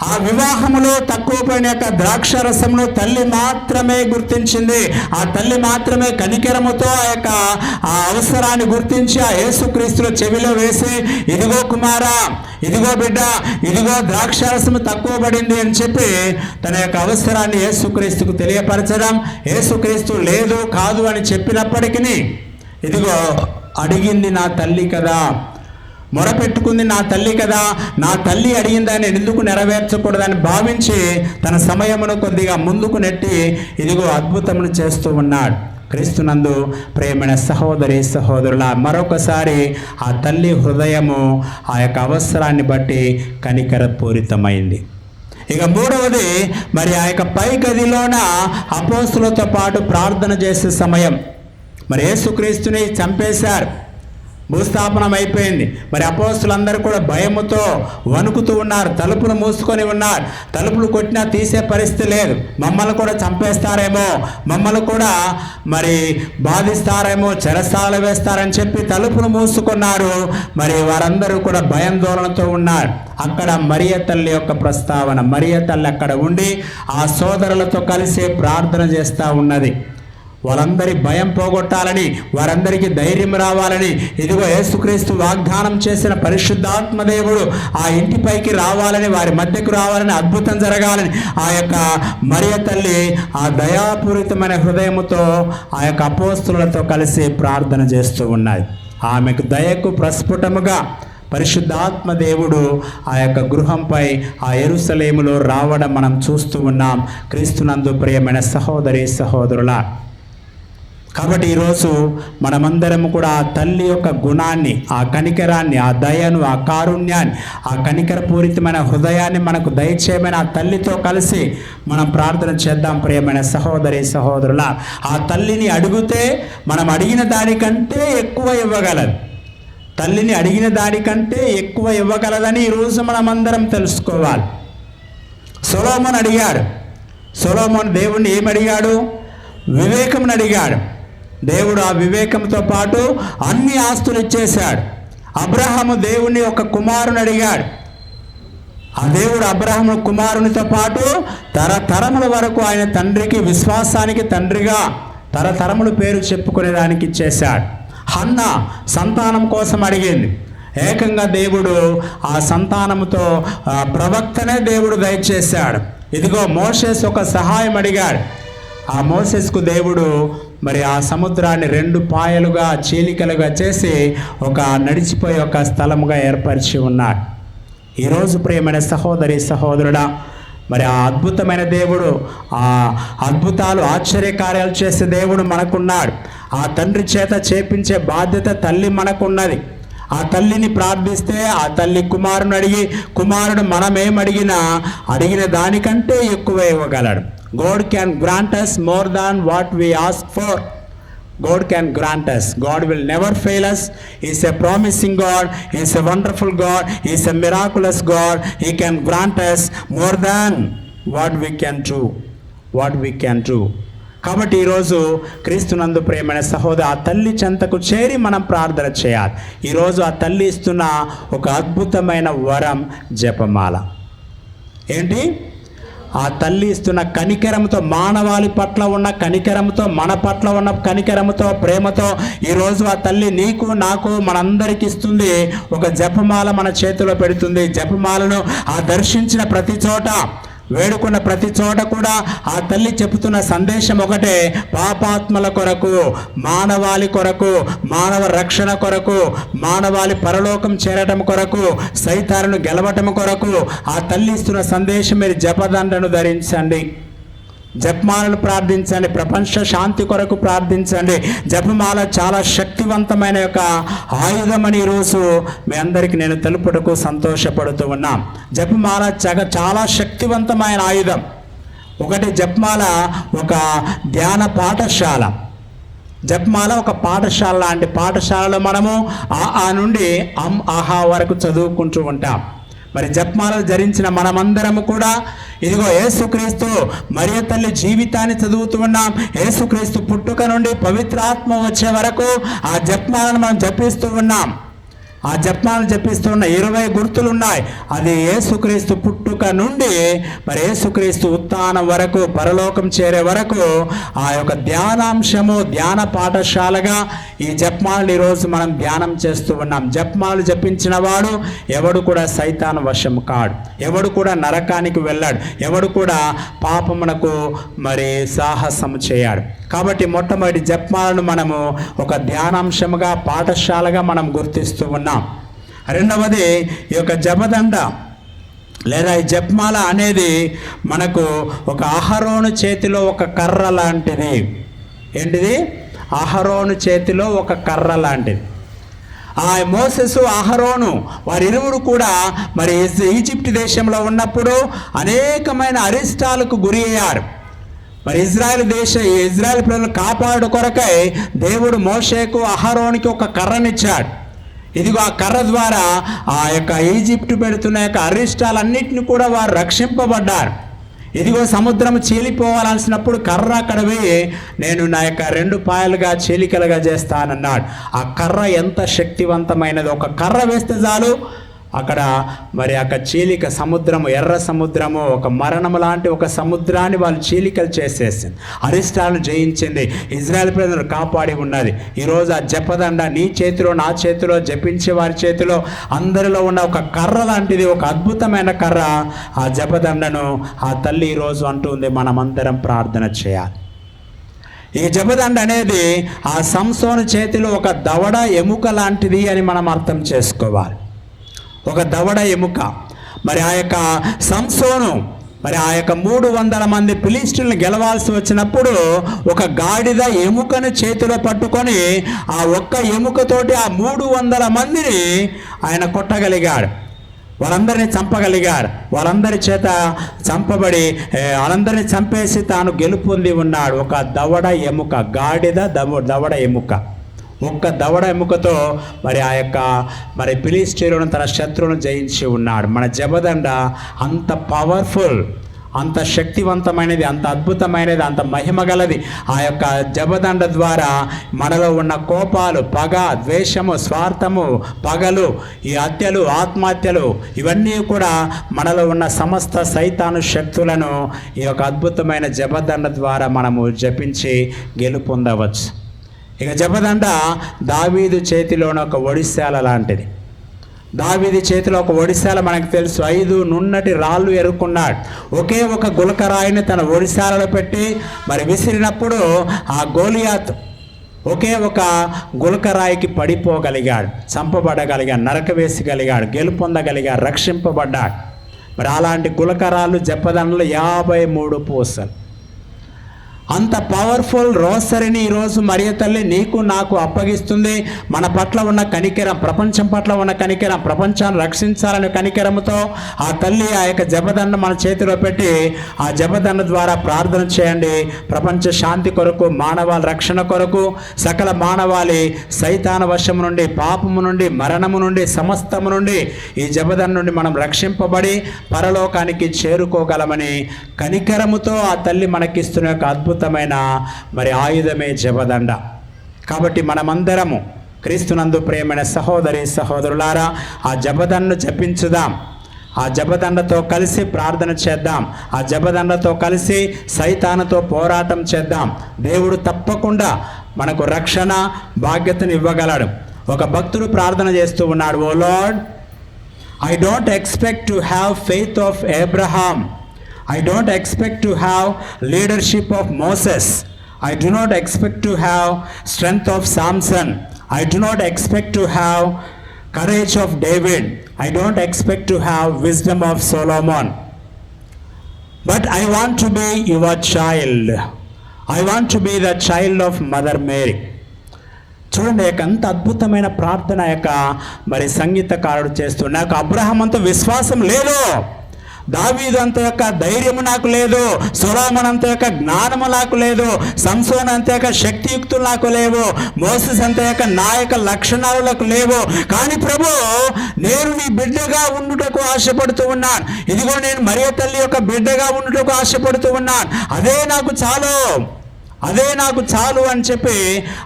ఆ వివాహములో తక్కువ పడిన యొక్క ద్రాక్షరసమును తల్లి మాత్రమే గుర్తించింది. ఆ తల్లి మాత్రమే కనికరముతో ఆ యొక్క ఆ అవసరాన్ని గుర్తించి ఆ యేసుక్రీస్తుల చెవిలో వేసి, ఇదిగో కుమారా, ఇదిగో బిడ్డ, ఇదిగో ద్రాక్షరసము తక్కువ పడింది అని చెప్పి తన యొక్క అవసరాన్ని యేసుక్రీస్తుకు తెలియపరచడం. యేసుక్రీస్తు లేదు కాదు అని చెప్పినప్పటికీ ఇదిగో అడిగింది నా తల్లి కదా, మొరపెట్టుకుంది నా తల్లి కదా, నా తల్లి అడిగిందని ఎందుకు నెరవేర్చకూడదని భావించి తన సమయమును కొద్దిగా ముందుకు నెట్టి ఇదిగో అద్భుతములు చేస్తూ ఉన్నాడు. క్రీస్తునందు ప్రేమైన సహోదరి సహోదరుల, మరొకసారి ఆ తల్లి హృదయము ఆ యొక్క అవసరాన్ని బట్టి కనికరపూరితమైంది. ఇక మూడవది, మరి ఆ యొక్క పై గదిలోన అపోస్తులతో పాటు ప్రార్థన చేసే సమయం. మరి యేసుక్రీస్తుని చంపేశారు, భూస్థాపనం అయిపోయింది. మరి అపోస్తులందరూ కూడా భయముతో వణుకుతూ ఉన్నారు, తలుపులు మూసుకొని ఉన్నారు. తలుపులు కొట్టినా తీసే పరిస్థితి లేదు, మమ్మల్ని కూడా చంపేస్తారేమో, మమ్మల్ని కూడా మరి బాధిస్తారేమో, చెరసాల వేస్తారని చెప్పి తలుపులు మూసుకున్నారు. మరి వారందరూ కూడా భయాందోళనతో ఉన్నారు. అక్కడ మరియ తల్లి యొక్క ప్రస్తావన. మరియ తల్లి అక్కడ ఉండి ఆ సోదరులతో కలిసి ప్రార్థన చేస్తూ ఉన్నది. వాళ్ళందరి భయం పోగొట్టాలని, వారందరికీ ధైర్యం రావాలని, ఇదిగో యేసుక్రీస్తు వాగ్దానం చేసిన పరిశుద్ధాత్మ దేవుడు ఆ ఇంటిపైకి రావాలని, వారి మధ్యకు రావాలని, అద్భుతం జరగాలని ఆ యొక్క మరియ తల్లి ఆ దయాపూరితమైన హృదయముతో ఆ యొక్క అపోస్తులతో కలిసి ప్రార్థన చేస్తూ ఉన్నది. ఆమెకు దయకు ప్రస్ఫుటముగా పరిశుద్ధాత్మ దేవుడు ఆ యొక్క గృహంపై ఆ యెరూషలేములో రావడం మనం చూస్తూ ఉన్నాం. క్రీస్తునందు ప్రియమైన సహోదరి సహోదరుల, కాబట్టి ఈరోజు మనమందరం కూడా ఆ తల్లి యొక్క గుణాన్ని, ఆ కనికరాన్ని, ఆ దయను, ఆ కారుణ్యాన్ని, ఆ కనికరపూరితమైన హృదయాన్ని మనకు దయచేయమని ఆ తల్లితో కలిసి మనం ప్రార్థన చేద్దాం. ప్రియమైన సహోదరి సహోదరుల, ఆ తల్లిని అడిగితే మనం అడిగిన దానికంటే ఎక్కువ ఇవ్వగలదు. తల్లిని అడిగిన దానికంటే ఎక్కువ ఇవ్వగలదని ఈరోజు మనమందరం తెలుసుకోవాలి. సొలొమోను అడిగాడు. సొలొమోను దేవుణ్ణి ఏమి అడిగాడు? వివేకమును అడిగాడు. దేవుడు ఆ వివేకంతో పాటు అన్ని ఆస్తులు ఇచ్చేశాడు. అబ్రహాము దేవుణ్ణి ఒక కుమారుని అడిగాడు. ఆ దేవుడు అబ్రహాము కుమారునితో పాటు తరతరముల వరకు ఆయన తండ్రికి, విశ్వాసానికి తండ్రిగా తరతరముల పేరు చెప్పుకునేదానికి ఇచ్చేశాడు. హన్న సంతానం కోసం అడిగింది. ఏకంగా దేవుడు ఆ సంతానముతో ప్రవక్తనే దేవుడు దయచేశాడు. ఇదిగో మోషేస్ ఒక సహాయం అడిగాడు. ఆ మోసెస్కు దేవుడు మరి ఆ సముద్రాన్ని 2 పాయలుగా, చీలికలుగా చేసి ఒక నడిచిపోయే ఒక స్థలముగా ఏర్పరిచి ఉన్నాడు. ఈరోజు ప్రియమైన సహోదరి సహోదరుడా, మరి ఆ అద్భుతమైన దేవుడు, ఆ అద్భుతాలు, ఆశ్చర్యకార్యాలు చేసే దేవుడు మనకున్నాడు. ఆ తండ్రి చేత చేపించే బాధ్యత తల్లి మనకున్నది. ఆ తల్లిని ప్రార్థిస్తే ఆ తల్లి కుమారుని అడిగి, కుమారుడు అడిగిన దానికంటే ఎక్కువ ఇవ్వగలడు. God can grant us more than what we ask for. God can grant us. God will never fail us. He is a promising God. He is a wonderful God. He is a miraculous God. He can grant us more than what we can do. కాబట్టి ఈరోజు క్రీస్తునందు ప్రియమైన సహోదరు, ఆ తల్లి చెంతకు చేరి మనం ప్రార్థన చేయాలి. ఈరోజు ఆ తల్లి ఇస్తున్న ఒక అద్భుతమైన వరం జపమాల. ఏంటి? ఆ తల్లి ఇస్తున్న కనికరంతో, మానవాళి పట్ల ఉన్న కనికరంతో, మన పట్ల ఉన్న కనికరంతో, ప్రేమతో ఈరోజు ఆ తల్లి నీకు నాకు మనందరికి ఇస్తుంది. ఒక జపమాల మన చేతిలో పెడుతుంది. జపమాలను ఆ దర్శించిన ప్రతి చోట, వేడుకున్న ప్రతి చోట కూడా ఆ తల్లి చెబుతున్న సందేశం ఒకటే: పాపాత్మల కొరకు, మానవాళి కొరకు, మానవ రక్షణ కొరకు, మానవాళి పరలోకం చేరటం కొరకు, సైతానును గెలవటం కొరకు ఆ తల్లి ఇస్తున్న సందేశం. మీరు జపదండను ధరించండి, జపమాలను ప్రార్థించండి, ప్రపంచ శాంతి కొరకు ప్రార్థించండి. జపమాల చాలా శక్తివంతమైన యొక్క ఆయుధం అని ఈరోజు మీ అందరికీ నేను తెలుపుటకు సంతోషపడుతూ ఉన్నాం. జపమాల చాలా శక్తివంతమైన ఆయుధం. ఒకటి, జపమాల ఒక ధ్యాన పాఠశాల. జపమాల ఒక పాఠశాల లాంటి. పాఠశాలలో మనము ఆ నుండి ఆహా వరకు చదువుకుంటూ ఉంటాం. మరి జపమాలను ధరించిన మనమందరము కూడా ఇదిగో యేసుక్రీస్తు మరియ తల్లి జీవితాన్ని చదువుతూ ఉన్నాం. యేసుక్రీస్తు పుట్టుక నుండి పవిత్రాత్మ వచ్చే వరకు ఆ జపమాలను మనం జపిస్తూ ఉన్నాం. ఆ జపమాలను జపిస్తూ ఉన్న 20 గుర్తులు ఉన్నాయి. అది యేసుక్రీస్తు పుట్టుక నుండి మరి యేసుక్రీస్తు ఉత్థానం వరకు, పరలోకం చేరే వరకు ఆ యొక్క ధ్యానాంశము, ధ్యాన పాఠశాలగా ఈ జపమాలను ఈరోజు మనం ధ్యానం చేస్తూ ఉన్నాం. జపమాలు జపించిన వాడు ఎవడు కూడా సైతాను వశము కాడు, ఎవడు కూడా నరకానికి వెళ్ళాడు, ఎవడు కూడా పాపమునకు మరి సాహసము చేయాడు. కాబట్టి మొట్టమొదటి జపమాలను మనము ఒక ధ్యానాంశముగా, పాఠశాలగా మనం గుర్తిస్తూ ఉన్నాం. రెండవది, ఈ యొక్క జపదండ లేదా ఈ జపమాల అనేది మనకు ఒక అహరోను చేతిలో ఒక కర్ర లాంటిది. ఏంటిది? అహరోను చేతిలో ఒక కర్ర లాంటిది. ఆ మోసెసు, అహరోను వారిరువురు కూడా మరి ఈజిప్ట్ దేశంలో ఉన్నప్పుడు అనేకమైన అరిష్టాలకు గురి అయ్యారు. మరి ఇజ్రాయెల్ ప్రజలను కాపాడు కొరకై దేవుడు మోషేకు, అహరోనికి ఒక కర్రనిచ్చాడు. ఇదిగో ఆ కర్ర ద్వారా ఆ యొక్క ఈజిప్టు పెడుతున్న యొక్క అరిష్టాలన్నింటినీ కూడా వారు రక్షింపబడ్డారు. ఇదిగో సముద్రం చీలిపోవాల్సినప్పుడు కర్ర అక్కడ పోయి, నేను నా యొక్క 2 పాయలుగా చీలికలుగా చేస్తానన్నాడు. ఆ కర్ర ఎంత శక్తివంతమైనది! ఒక కర్ర వేస్తే చాలు, అక్కడ మరి అక్కడ చీలిక సముద్రము, ఎర్ర సముద్రము, ఒక మరణం లాంటి ఒక సముద్రాన్ని వాళ్ళు చీలికలు చేసేసింది, అరిష్టాలను జయించింది, ఇజ్రాయెల్ ప్రజలను కాపాడి ఉన్నది. ఈరోజు ఆ జపదండ నీ చేతిలో, నా చేతిలో, జపించే వారి చేతిలో, అందరిలో ఉన్న ఒక కర్ర లాంటిది, ఒక అద్భుతమైన కర్ర. ఆ జపదండను ఆ తల్లి ఈరోజు అంటుంది, మనమందరం ప్రార్థన చేయాలి. ఈ జపదండ అనేది ఆ సంసోను చేతిలో ఒక దవడ ఎముక లాంటిది అని మనం అర్థం చేసుకోవాలి. ఒక దవడ ఎముక. మరి ఆ యొక్క సంసోను మరి ఆ యొక్క 300 మంది ఫిలిష్తీయులను గెలవాల్సి వచ్చినప్పుడు ఒక గాడిద ఎముకను చేతిలో పట్టుకొని ఆ ఒక్క ఎముకతోటి ఆ 300 మందిని ఆయన కొట్టగలిగాడు. వాళ్ళందరినీ చంపగలిగారు. వాళ్ళందరి చేత చంపబడి వాళ్ళందరినీ చంపేసి తాను గెలుపొంది ఉన్నాడు. ఒక దవడ ఎముక, గాడిద దవడ ఎముక. ఒక్క దవడ ఎముకతో మరి ఆ యొక్క మరి ఫిలిష్తీయులను, తన శత్రువులను జయించి ఉన్నాడు. మన జపదండ అంత పవర్ఫుల్, అంత శక్తివంతమైనది, అంత అద్భుతమైనది, అంత మహిమగలది. ఆ యొక్క జపదండ ద్వారా మనలో ఉన్న కోపాలు, పగ, ద్వేషము, స్వార్థము, పగలు, ఈ హత్యలు, ఆత్మహత్యలు, ఇవన్నీ కూడా మనలో ఉన్న సమస్త సైతాను శక్తులను ఈ యొక్క అద్భుతమైన జపదండ ద్వారా మనము జపించి గెలుపొందవచ్చు. ఇక జపదండ దావీదు చేతిలోని ఒక ఒడిశాల లాంటిది. దావీదు చేతిలో ఒక ఒడిశాల మనకు తెలుసు. 5 నున్నటి రాళ్ళు ఎరుకున్నాడు. ఒకే ఒక గులకరాయిని తన ఒడిశాలలో పెట్టి మరి విసిరినప్పుడు ఆ గోలియాత్ ఒకే ఒక గులకరాయికి పడిపోగలిగాడు, చంపబడగలిగాడు, నరకవేసగలిగాడు, గెలుపొందగలిగాడు, రక్షింపబడ్డాడు. మరి అలాంటి గులకరాలు జపదండలు 53 పూసలు. అంత పవర్ఫుల్ రోసరిని ఈరోజు మరియ తల్లి నీకు నాకు అప్పగిస్తుంది. మన పట్ల ఉన్న కనికెరం, ప్రపంచం పట్ల ఉన్న కనికెరం, ప్రపంచాన్ని రక్షించాలనే కనికెరముతో ఆ తల్లి ఆ యొక్క జపదండ మన చేతిలో పెట్టి ఆ జపదండ ద్వారా ప్రార్థన చేయండి. ప్రపంచ శాంతి కొరకు, మానవాళి రక్షణ కొరకు, సకల మానవాళి సైతాన వశము నుండి, పాపము నుండి, మరణము నుండి, సమస్తము నుండి ఈ జపదండ నుండి మనం రక్షింపబడి పరలోకానికి చేరుకోగలమని కనికరముతో ఆ తల్లి మనకిస్తున్న యొక్క అద్భుతమైన మరి ఆయుధమే జపదండ. కాబట్టి మనమందరము క్రీస్తునందు ప్రియమైన సహోదరి సహోదరులారా ఆ జపదండను జపించుదాం. ఆ జపదండతో కలిసి ప్రార్థన చేద్దాం. ఆ జపదండతో కలిసి సైతానుతో పోరాటం చేద్దాం. దేవుడు తప్పకుండా మనకు రక్షణ భాగ్యతను ఇవ్వగలడు. ఒక భక్తుడు ప్రార్థన చేస్తూ ఉన్నాడు, ఓ lord, I don't expect to have faith of Abraham. I don't expect to have leadership of Moses. I do not expect to have strength of Samson. I do not expect to have courage of David. I don't expect to have wisdom of Solomon. But I want to be your child. I want to be the child of Mother Mary. చూడండి, ఎంత అద్భుతమైన ప్రార్థన యొక్క మరి సంగీతకారుడు చేస్తూ, నాకు Abraham అంత విశ్వాసం లేదు, దావీదు అంత యొక్క ధైర్యము నాకు లేదు, సొలొమోను అంత యొక్క జ్ఞానము నాకు లేదు, సంసోను అంత యొక్క శక్తియుక్తులు నాకు లేవు, మోసెస్ అంత యొక్క నాయక లక్షణాలు నాకు లేవు. కానీ ప్రభు, నేను నీ బిడ్డగా ఉండుటకు ఆశపడుతూ ఉన్నాను. ఇదిగో నేను మరియ తల్లి యొక్క బిడ్డగా ఉండుటకు ఆశపడుతూ ఉన్నాను. అదే నాకు చాలు, అదే నాకు చాలు అని చెప్పి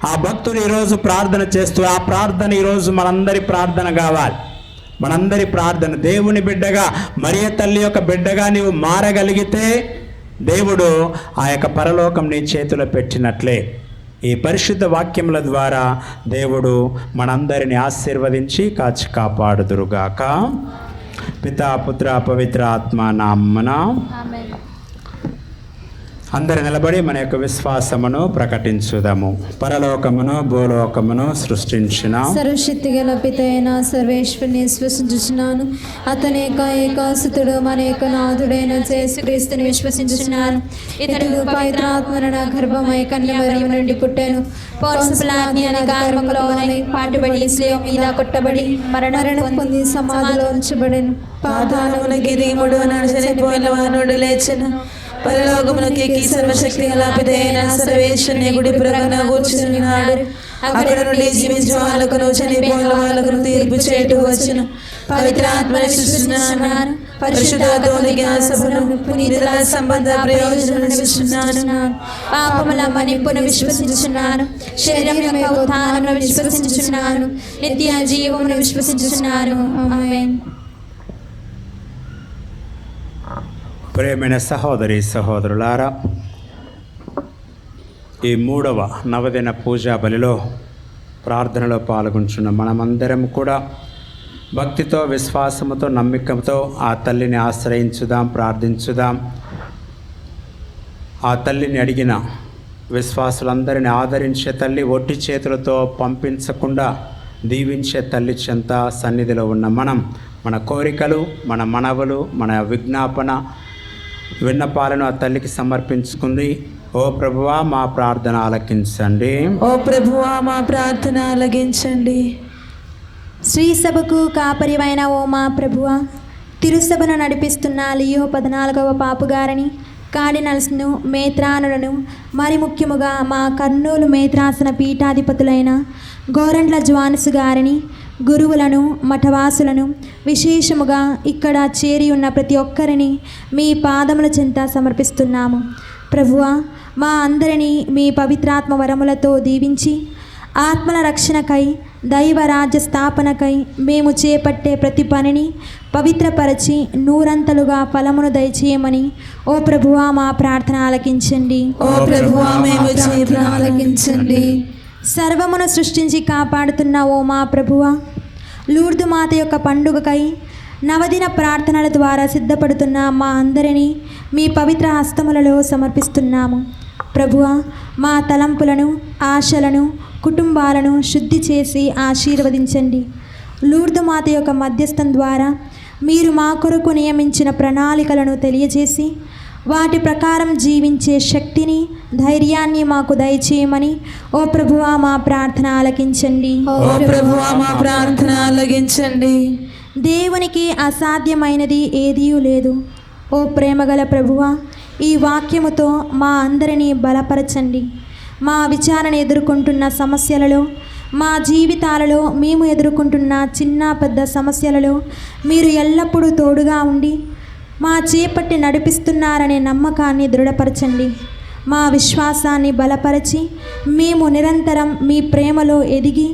ఆ భక్తుడు ఈరోజు ప్రార్థన చేస్తూ, ఆ ప్రార్థన ఈరోజు మనందరి ప్రార్థన కావాలి. మనందరి ప్రార్థన దేవుని బిడ్డగా, మరియ తల్లి యొక్క బిడ్డగా నీవు మారగలిగితే దేవుడు ఆ యొక్క పరలోకం నీ చేతిలో పెట్టినట్లే. ఈ పరిశుద్ధ వాక్యముల ద్వారా దేవుడు మనందరిని ఆశీర్వదించి కాచి కాపాడుదురుగాక. పితా పుత్ర పవిత్ర ఆత్మ నామమున అందరు నిలబడి మన యొక్క విశ్వాసమును ప్రకటించుదాము. పరలోకమును భూలోకమును సృష్టించిన సర్వశక్తి గల పిత అయిన సర్వేశ్వరుని విశ్వసించుచున్నాను. అతని ఏకాసుతుడు మన యొక్క నాథుడైన యేసుక్రీస్తుని విశ్వసించుచున్నాను. ఇతడు పవిత్రాత్మన గర్భమై కన్యమరియు నుండి పుట్టెను. పాటుబడి శిలువ మీద కొట్టబడి మరణం పొంది సమాధిలో ఉంచబడెను. పాతాళమున గిరీముడు చనిపోయిన వానుడు లేచెను. పరలోకమునకి ఎక్కి సర్వశక్తి గల పితైన సర్వేశ్వరుని గుడి ప్రక్కన కూర్చున్నాడు. అక్కడ నుండి జీవించే వాళ్ళకును చనిపోయిన వాళ్ళకును తీర్పు చేటు వచ్చును. పవిత్రాత్మని విశ్వసిస్తున్నాను. పరిశుద్ధాత్మకి సభను పునీతుల సంబంధ ప్రయోజనం విశ్వసిస్తున్నాను. పాపముల మన్నింపును విశ్వసించుచున్నాను. శరీరం యొక్క ఉత్థానమును విశ్వసించుచున్నాను. నిత్య జీవమును విశ్వసించుచున్నాను. ఆమేన్. ప్రియమైన సహోదరి సహోదరులారా, ఈ 3వ నవదిన పూజా బలిలో ప్రార్థనలో పాల్గొంటున్న మనమందరం కూడా భక్తితో, విశ్వాసముతో, నమ్మికతో ఆ తల్లిని ఆశ్రయించుదాం, ప్రార్థించుదాం. ఆ తల్లిని అడిగిన విశ్వాసులందరినీ ఆదరించే తల్లి, ఒట్టి చేతులతో పంపించకుండా దీవించే తల్లి చెంత సన్నిధిలో ఉన్న మనం మన కోరికలు, మన మనవులు, మన విజ్ఞాపన విన్నపాలను ఆ తల్లికి సమర్పించుకుంది. ఓ ప్రభువా, మా ప్రార్థన ఆలకించండి. ఓ ప్రభువా, మా ప్రార్థన ఆలకించండి. శ్రీ సభకు కాపరివైన ఓ మా ప్రభువా, తిరుసభను నడిపిస్తున్న లియో 14వ పాపుగారని, కార్డినల్స్ను, మేత్రానులను, మరి ముఖ్యముగా మా కర్నూలు మేత్రాసన పీఠాధిపతులైన గోరంట్ల జ్వానసు గారిని, గురువులను, మఠవాసులను, విశేషముగా ఇక్కడ చేరి ఉన్న ప్రతి ఒక్కరిని మీ పాదముల చెంత సమర్పిస్తున్నాము. ప్రభువా, మా అందరినీ మీ పవిత్రాత్మ వరములతో దీవించి ఆత్మల రక్షణకై, దైవ రాజ్య స్థాపనకై మేము చేపట్టే ప్రతి పనిని పవిత్రపరచి నూరంతలుగా ఫలమును దయచేయమని ఓ ప్రభువా మా ప్రార్థన ఆలకించండి. ఓ ప్రభువా, మేము ఆలకించండి. సర్వమును సృష్టించి కాపాడుతున్న ఓ మా ప్రభువా, లూర్దు మాత యొక్క పండుగకై నవదిన ప్రార్థనల ద్వారా సిద్ధపడుతున్న మా అందరినీ మీ పవిత్ర హస్తములలో సమర్పిస్తున్నాము. ప్రభువా, మా తలంపులను, ఆశలను, కుటుంబాలను శుద్ధి చేసి ఆశీర్వదించండి. లూర్దు మాత యొక్క మధ్యస్థం ద్వారా మీరు మా కొరకు నియమించిన ప్రణాళికలను తెలియజేసి వాటి ప్రకారం జీవించే శక్తిని, ధైర్యాన్ని మాకు దయచేయమని ఓ ప్రభువా మా ప్రార్థన ఆలకించండి. ఓ ప్రభువా మా ప్రార్థన ఆలకించండి. దేవునికి అసాధ్యమైనది ఏదీ లేదు. ఓ ప్రేమగల ప్రభువా, ఈ వాక్యముతో మా అందరినీ బలపరచండి. మా విచారణ ఎదుర్కొంటున్న సమస్యలలో, మా జీవితాలలో మేము ఎదుర్కొంటున్న చిన్న పెద్ద సమస్యలలో మీరు ఎల్లప్పుడూ తోడుగా ఉండి మా చేపట్టి నడిపిస్తున్నారనే నమ్మకాన్ని దృఢపరచండి. మా విశ్వాసాన్ని బలపరిచి మేము నిరంతరం మీ ప్రేమలో ఎదిగి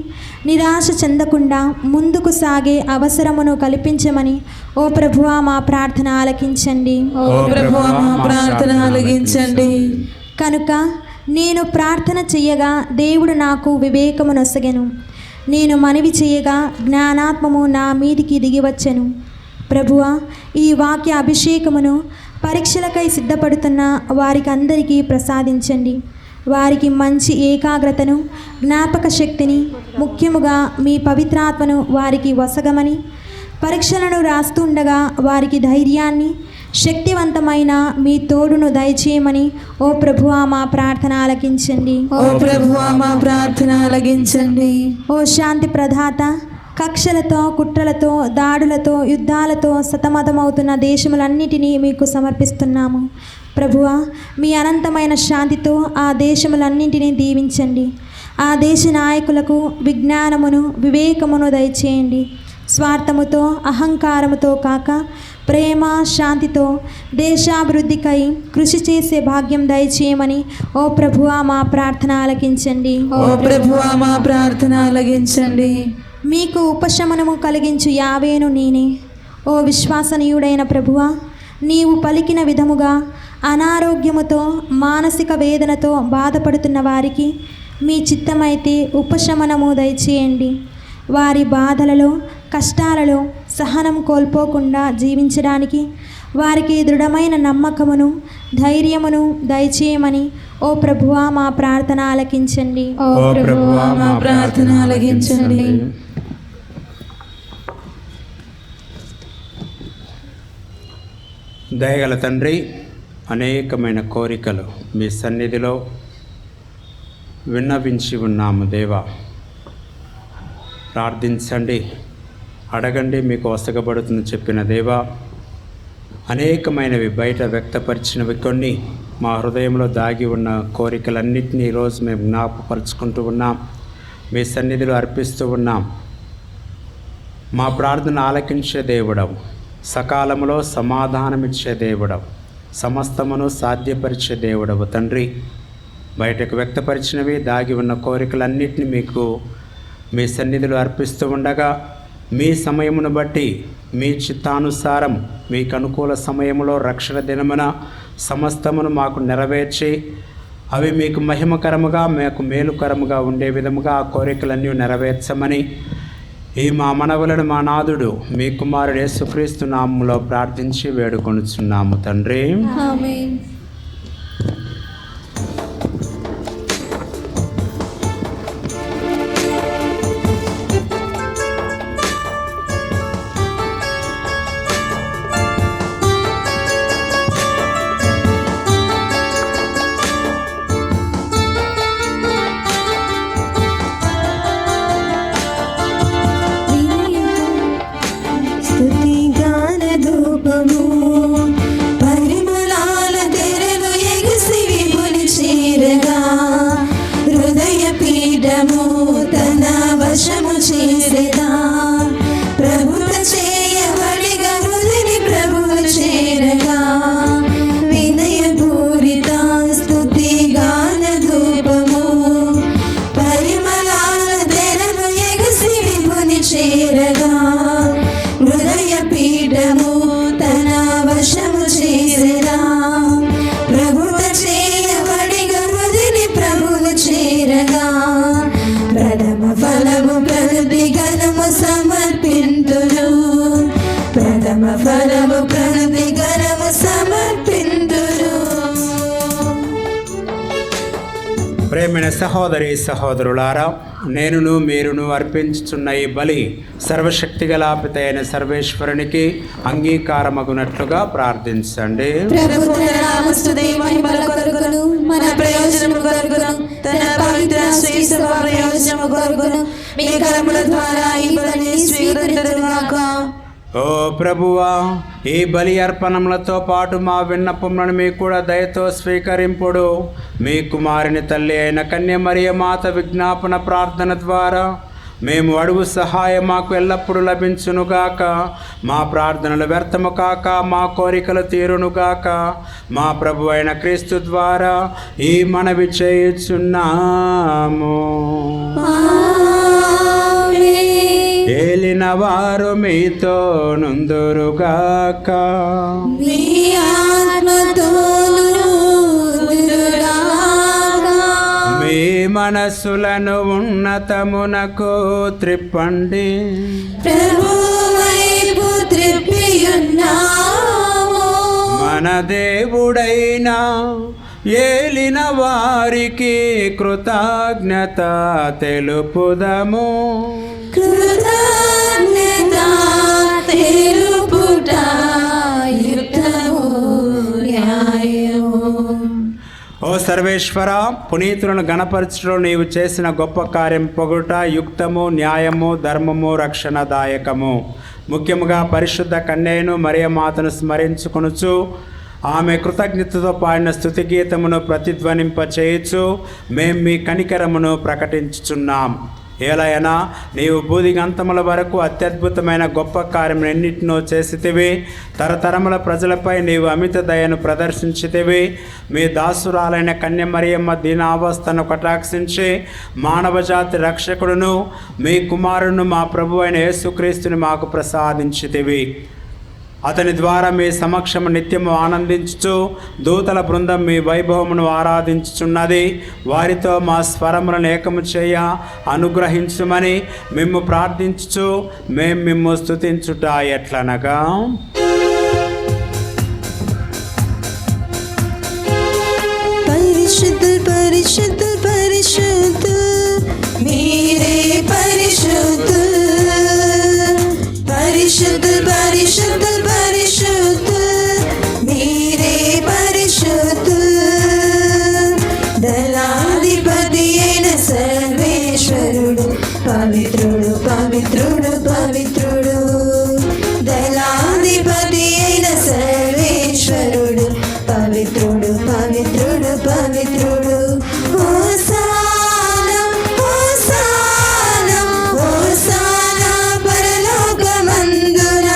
నిరాశ చెందకుండా ముందుకు సాగే అవసరమును కల్పించమని ఓ ప్రభువా మా ప్రార్థన ఆలకించండి. ఓ ప్రభువా మా ప్రార్థన ఆలకించండి. కనుక నేను ప్రార్థన చెయ్యగా దేవుడు నాకు వివేకమునొసగెను. నేను మనవి చేయగా జ్ఞానాత్మము నా మీదికి దిగివచ్చెను. ప్రభువా, ఈ వాక్య అభిషేకమును పరీక్షలకై సిద్ధపడుతున్న వారికి అందరికీ ప్రసాదించండి. వారికి మంచి ఏకాగ్రతను, జ్ఞాపక శక్తిని, ముఖ్యముగా మీ పవిత్రాత్మను వారికి వసగమని, పరీక్షలను రాస్తుండగా వారికి ధైర్యాన్ని, శక్తివంతమైన మీ తోడును దయచేయమని ఓ ప్రభువా మా ప్రార్థన ఆలకించండి. ఓ ప్రభువా మా ప్రార్థన ఆలకించండి. ఓ శాంతి ప్రదాత, కక్షలతో, కుట్రలతో, దాడులతో, యుద్ధాలతో సతమతమవుతున్న దేశములన్నిటినీ మీకు సమర్పిస్తున్నాము. ప్రభువా, మీ అనంతమైన శాంతితో ఆ దేశములన్నింటినీ దీవించండి. ఆ దేశ నాయకులకు విజ్ఞానమును, వివేకమును దయచేయండి. స్వార్థముతో, అహంకారముతో కాక ప్రేమ, శాంతితో దేశాభివృద్ధికై కృషి చేసే భాగ్యం దయచేయమని ఓ ప్రభువా మా ప్రార్థన ఆలకించండి. ఓ ప్రభువా మా ప్రార్థన ఆలకించండి. మీకు ఉపశమనము కలిగించు యావేను నేనే. ఓ విశ్వసనీయుడైన ప్రభువా, నీవు పలికిన విధముగా అనారోగ్యముతో, మానసిక వేదనతో బాధపడుతున్న వారికి మీ చిత్తమైతే ఉపశమనము దయచేయండి. వారి బాధలలో, కష్టాలలో సహనం కోల్పోకుండా జీవించడానికి వారికి దృఢమైన నమ్మకమును, ధైర్యమును దయచేయమని ఓ ప్రభువా మా ప్రార్థన ఆలకించండి. ఓ ప్రభువా మా ప్రార్థన ఆలకించండి. దయగల తండ్రి, అనేకమైన కోరికలు మీ సన్నిధిలో విన్నవించి ఉన్నాము దేవా. ప్రార్థించండి, అడగండి, మీకు వసగబడుతుంది చెప్పిన దేవా. అనేకమైనవి బయట వ్యక్తపరిచినవి కొన్ని, మా హృదయంలో దాగి ఉన్న కోరికలన్నింటినీ ఈరోజు మేము జ్ఞాపకపరుచుకుంటూ ఉన్నాం, మీ సన్నిధిలో అర్పిస్తూ ఉన్నాం. మా ప్రార్థన ఆలకించే దేవుడవు, సకాలంలో సమాధానమిచ్చే దేవుడవు, సమస్తమును సాధ్యపరిచే దేవుడవు తండ్రి. బయటకు వ్యక్తపరిచినవి, దాగి ఉన్న కోరికలన్నింటినీ మీకు మీ సన్నిధిలో అర్పిస్తూ ఉండగా, మీ సమయమును బట్టి మీ చిత్తానుసారం మీకు అనుకూల సమయంలో రక్షణ దినమున సమస్తమును మాకు నెరవేర్చి అవి మీకు మహిమకరముగా, మాకు మేలుకరముగా ఉండే విధముగా ఆ కోరికలన్నీ నెరవేర్చమని ఈ మా మనవులను మా నాథుడు మీ కుమారుడు యేసుక్రీస్తు నామములో ప్రార్థించి వేడుకొనుచున్నాము తండ్రి. ఆమేన్. స్తుతి గాన ధూపము పరిమళాల ప్రేమైన సహోదరి సహోదరులారా, నేనును మీరును అర్పించుచున్న ఈ బలి సర్వశక్తిగల పితైన సర్వేశ్వరునికి అంగీకారమగునట్లుగా ప్రార్థించండి. ప్రభు తన నామస్తుతి మహిమల కొరకును మన ప్రయోజనము కొరకును తన పవిత్ర శ్రేష్ఠ ప్రయోజనము కొరకును మీ కరముల ద్వారా ఈ బలిని స్వీకరించుగాక. ఓ ప్రభువా, ఈ బలి అర్పణములతో పాటు మా విన్నపములను మీకు కూడా దయతో స్వీకరింపుడు. మీ కుమారుని తల్లి అయిన కన్య మరియ మాత విజ్ఞాపన ప్రార్థన ద్వారా మేము అడుగు సహాయం మాకు ఎల్లప్పుడూ లభించునుగాక. మా ప్రార్థనలు వ్యర్థము కాక మా కోరికలు తీరునుగాక. మా ప్రభు అయిన క్రీస్తు ద్వారా ఈ మనవి చేయుచున్నాము. ఏలిన వారు మీతో నుందురుగాక. మీ ఆత్మతోను ఉండుగాక. మీ మనస్సులను ఉన్నతమునకు త్రిప్పండి. ప్రభు వైపు త్రిప్పియున్నాము. మన దేవుడైన ఏలిన వారికి కృతజ్ఞత తెలుపుదము. కృతజ్ఞత తెలుపుట యుక్తము న్యాయము. ఓ సర్వేశ్వర, పునీతులను గణపరచులో నీవు చేసిన గొప్ప కార్యం పొగుట యుక్తము, న్యాయము, ధర్మము, రక్షణదాయకము. ముఖ్యముగా పరిశుద్ధ కన్యను మరియమాతను స్మరించుకొనుచు ఆమె కృతజ్ఞతతో పాడిన స్తుతి గీతమును ప్రతిధ్వనింప చేయొచ్చు మేము మీ కనికరమును ప్రకటించుచున్నాం. ఏలైనా నీవు బూదిగంతముల వరకు అత్యద్భుతమైన గొప్ప కార్యం ఎన్నిటినో చేసితివి. తరతరముల ప్రజలపై నీవు అమిత దయను ప్రదర్శించితివి. మీ దాసురాలైన కన్య మరియమ్మ దీనావస్థను కటాక్షించి మానవజాతి రక్షకుడును మీ కుమారును మా ప్రభు అయిన యేసుక్రీస్తుని మాకు ప్రసాదించితివి. అతని ద్వారా మీ సమక్షము నిత్యము ఆనందించుచు దూతల బృందం మీ వైభవమును ఆరాధించుచున్నది. వారితో మా స్వరములను ఏకము చేయ అనుగ్రహించుమని మిమ్ము ప్రార్థించుచు మేము మిమ్ము స్తుతించుట ఎట్లనగా, పరిశుద్ధ పరిశుద్ధ పరిశుద్ధ మీరే పరిశుద్ధ. పరిశుద్ధ పరిశుద్ధ పరిశుద్ధ మీరే పరిశుద్ధ. దళాధిపతి అయిన సర్వేశ్వరుడు పవిత్రుడు పవిత్రుడు పవిత్రుడు. దళాధిపతి అయిన సర్వేశ్వరుడు పవిత్రుడు పవిత్రుడు పవిత్రుడు. హోసానా హోసానా హోసానా పరలోకమందున.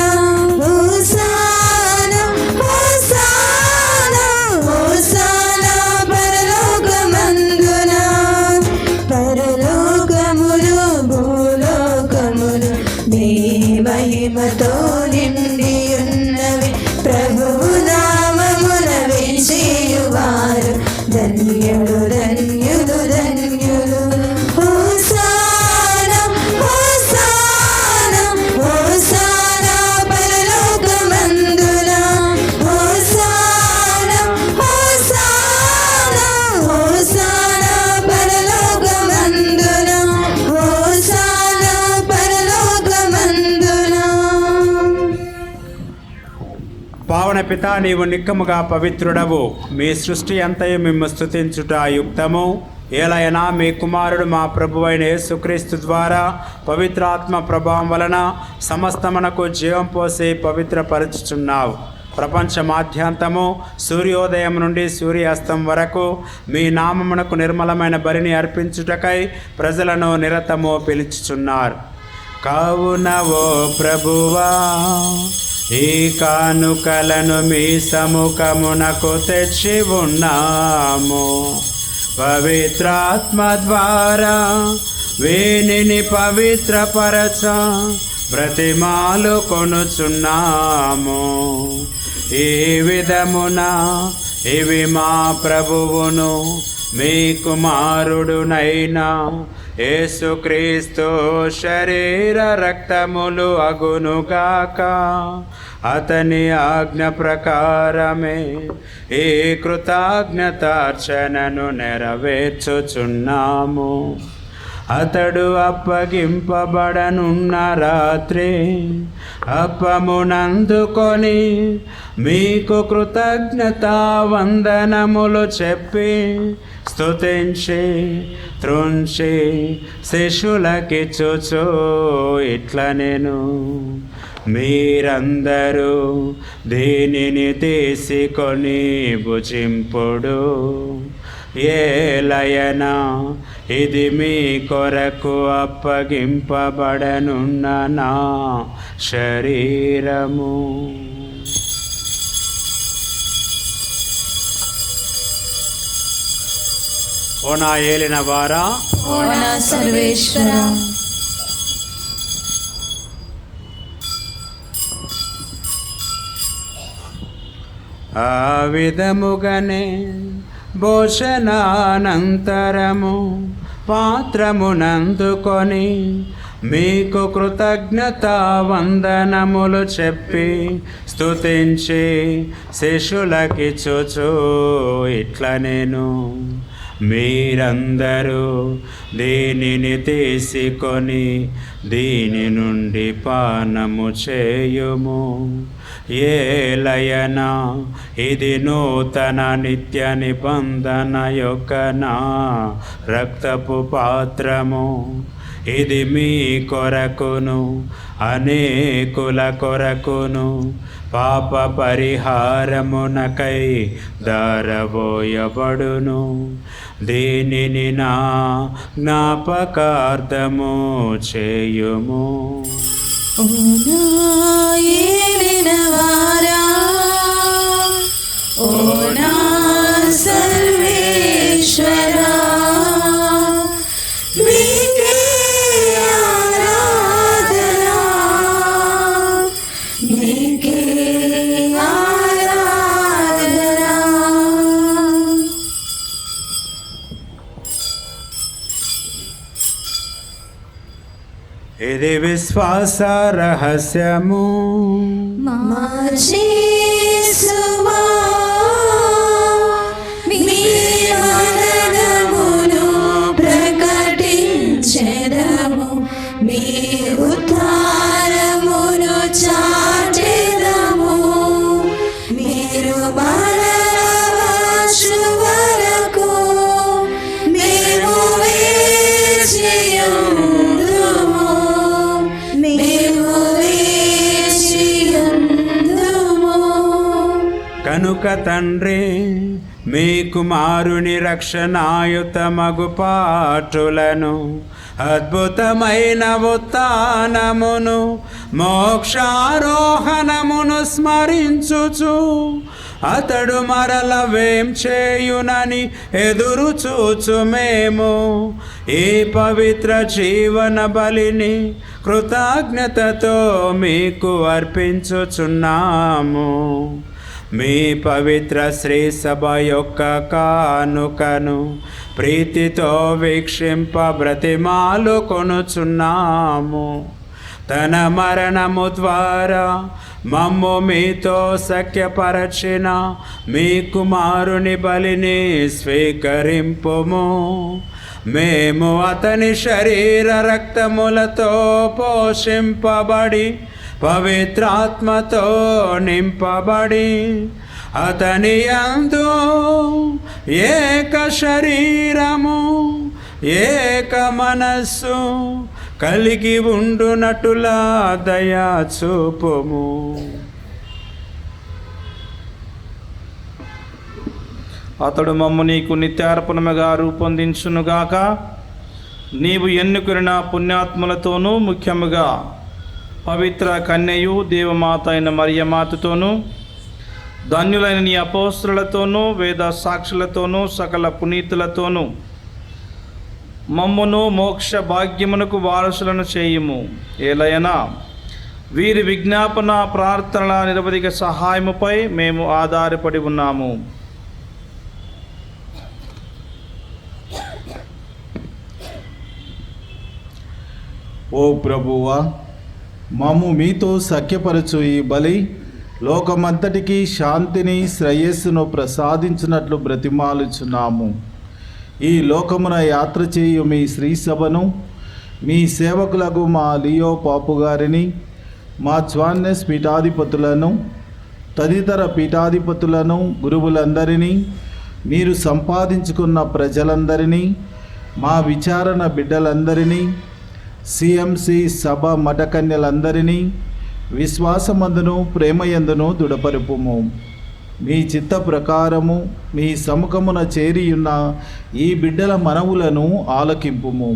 హోసానా హోసానా హోసానా పరలోకమందున. పరలోకములు భూలోకములు నీ మహిమతో నిండి ఉన్నవి. ప్రభువు నామమున వేచేయువారు ధన్యులు ధన్యులు ధన్యులు. హోసానా హోసానా హోసానా పరలోకమందున. హోసానా హోసానా హోసానా పరలోకమందున. హోసానా పరలోకమందున. పావన పితా, నీవు నిక్కముగా పవిత్రుడవు. మీ సృష్టి అంతయు మిమ్ము స్తుతించుట యుక్తము. ఏలైనా మీ కుమారుడు మా ప్రభువైన యేసుక్రీస్తు ద్వారా పవిత్రాత్మ ప్రభావం వలన సమస్తమునకు జీవం పోసి పవిత్రపరచుచున్నావు. ప్రపంచ మాధ్యాంతము సూర్యోదయం నుండి సూర్యాస్తం వరకు మీ నామమునకు నిర్మలమైన బలిని అర్పించుటకై ప్రజలను నిరతము పిలుచుచున్నారు. కావున ఓ ప్రభువా, ఈ కానుకలను మీ సముఖమునకు తెచ్చి ఉన్నాము. పవిత్రాత్మ ద్వారా వీనిని పవిత్రపరచ బ్రతిమాలు కొనుచున్నాము. ఈ విధమున ఇవి మా ప్రభువును మీ కుమారుడునైనా యేసుక్రీస్తు శరీర రక్తములు అగునుగాక. అతని ఆజ్ఞ ప్రకారమే ఈ కృతజ్ఞతార్చనను నెరవేర్చుచున్నాము. అతడు అప్పగింపబడనున్న రాత్రి అప్పమునందుకొని మీకు కృతజ్ఞతా వందనములు చెప్పి స్తుతించి త్రుంచి శిష్యులకిచ్చుచు ఇట్లా నేను, మీరందరూ దీనిని తీసుకొని భుజింపుడు. ఏలయనా ఇది మీ కొరకు అప్పగింపబడనున్న నా శరీరము. ఓ నా ఏలిన వారా, ఓ నా సర్వేశ్వర, ఆ విధముగానే భోజనానంతరము పాత్రమునందుకొని మీకు కృతజ్ఞతా వందనములు చెప్పి స్తుతించి శిష్యులకిచ్చుచు ఇట్లా నేను, మీరందరూ దీనిని తీసుకొని దీని నుండి పానము చేయుము. ఏలయనా ఇది నూతన నిత్య నిబంధన యొక్క నా రక్తపు పాత్రము. ఇది మీ కొరకును అనేకుల కొరకును పాప పరిహారమునకై దారబోయబడును. దీనిని నా జ్ఞాపకార్థము చేయుము. ఓ నా ఏలినవారా, ఓ నా సర్వేశ్వరా, మీకే ఆరాధన, మీకే ఆరాధన. ఇది విశ్వాస రహస్యము. మా యేసువా, మీ మరణమును ప్రకటించెదము, మీ ఉద్ధారమును చాటెదము. మీరు మరణవచ్చు వరకు మేము వేచియుందుము, మేము వేచియుందుము. కనుక తండ్రి, మీ కుమారుని రక్షణాయుతమగు పాటులను అద్భుతమైన ఉత్థానమును మోక్షారోహణమును స్మరించుచు అతడు మరల వేం చేయునని ఎదురు చూచు మేము ఈ పవిత్ర జీవన బలిని కృతజ్ఞతతో మీకు అర్పించుచున్నాము. మీ పవిత్ర శ్రీ సభ యొక్క కానుకను ప్రీతితో వీక్షింప బ్రతిమాలు కొనుచున్నాము. తన మరణము ద్వారా మమ్ము మీతో సఖ్యపరచిన మీ కుమారుని బలిని స్వీకరింపుము. మేము అతని శరీర రక్తములతో పోషింపబడి పవిత్రాత్మతో నింపబడి అతని యందు ఏక శరీరము ఏక మనస్సు కలిగి ఉండునటులా దయా చూపుము. అతడు మమ్ము నీకు నిత్యార్పణముగా రూపొందించునుగాక. నీవు ఎన్నుకున్న పుణ్యాత్ములతోనూ ముఖ్యముగా పవిత్ర కన్యయు దేవమాత అయిన మరియమాతతోనూ ధన్యులైన నీ అపోస్తలులతోనూ వేద సాక్షులతోనూ సకల పునీతులతోనూ మమ్మును మోక్ష భాగ్యమునకు వారసులను చేయుము. ఏలయనా వీరి విజ్ఞాపన ప్రార్థనల నిరవధిక సహాయముపై మేము ఆధారపడి ఉన్నాము. ఓ ప్రభువా, మమ్ము మీతో సఖ్యపరచు ఈ బలి లోకమంతటికి శాంతిని శ్రేయస్సును ప్రసాదించినట్లు బ్రతిమాలుచున్నాము. ఈ లోకమున యాత్ర చేయు మీ శ్రీసభను, మీ సేవకులకు మా లియో పాపు గారిని, మా జ్వాన్నెస్ పీఠాధిపతులను, తదితర పీఠాధిపతులను, గురువులందరినీ, మీరు సంపాదించుకున్న ప్రజలందరినీ, మా విచారణ బిడ్డలందరినీ, సిఎంసి సభ మఠకన్యలందరినీ విశ్వాసమందును ప్రేమయందును దృఢపరుపుము. మీ చిత్త ప్రకారము మీ సముఖమున చేరియున్న ఈ బిడ్డల మనవులను ఆలకింపుము.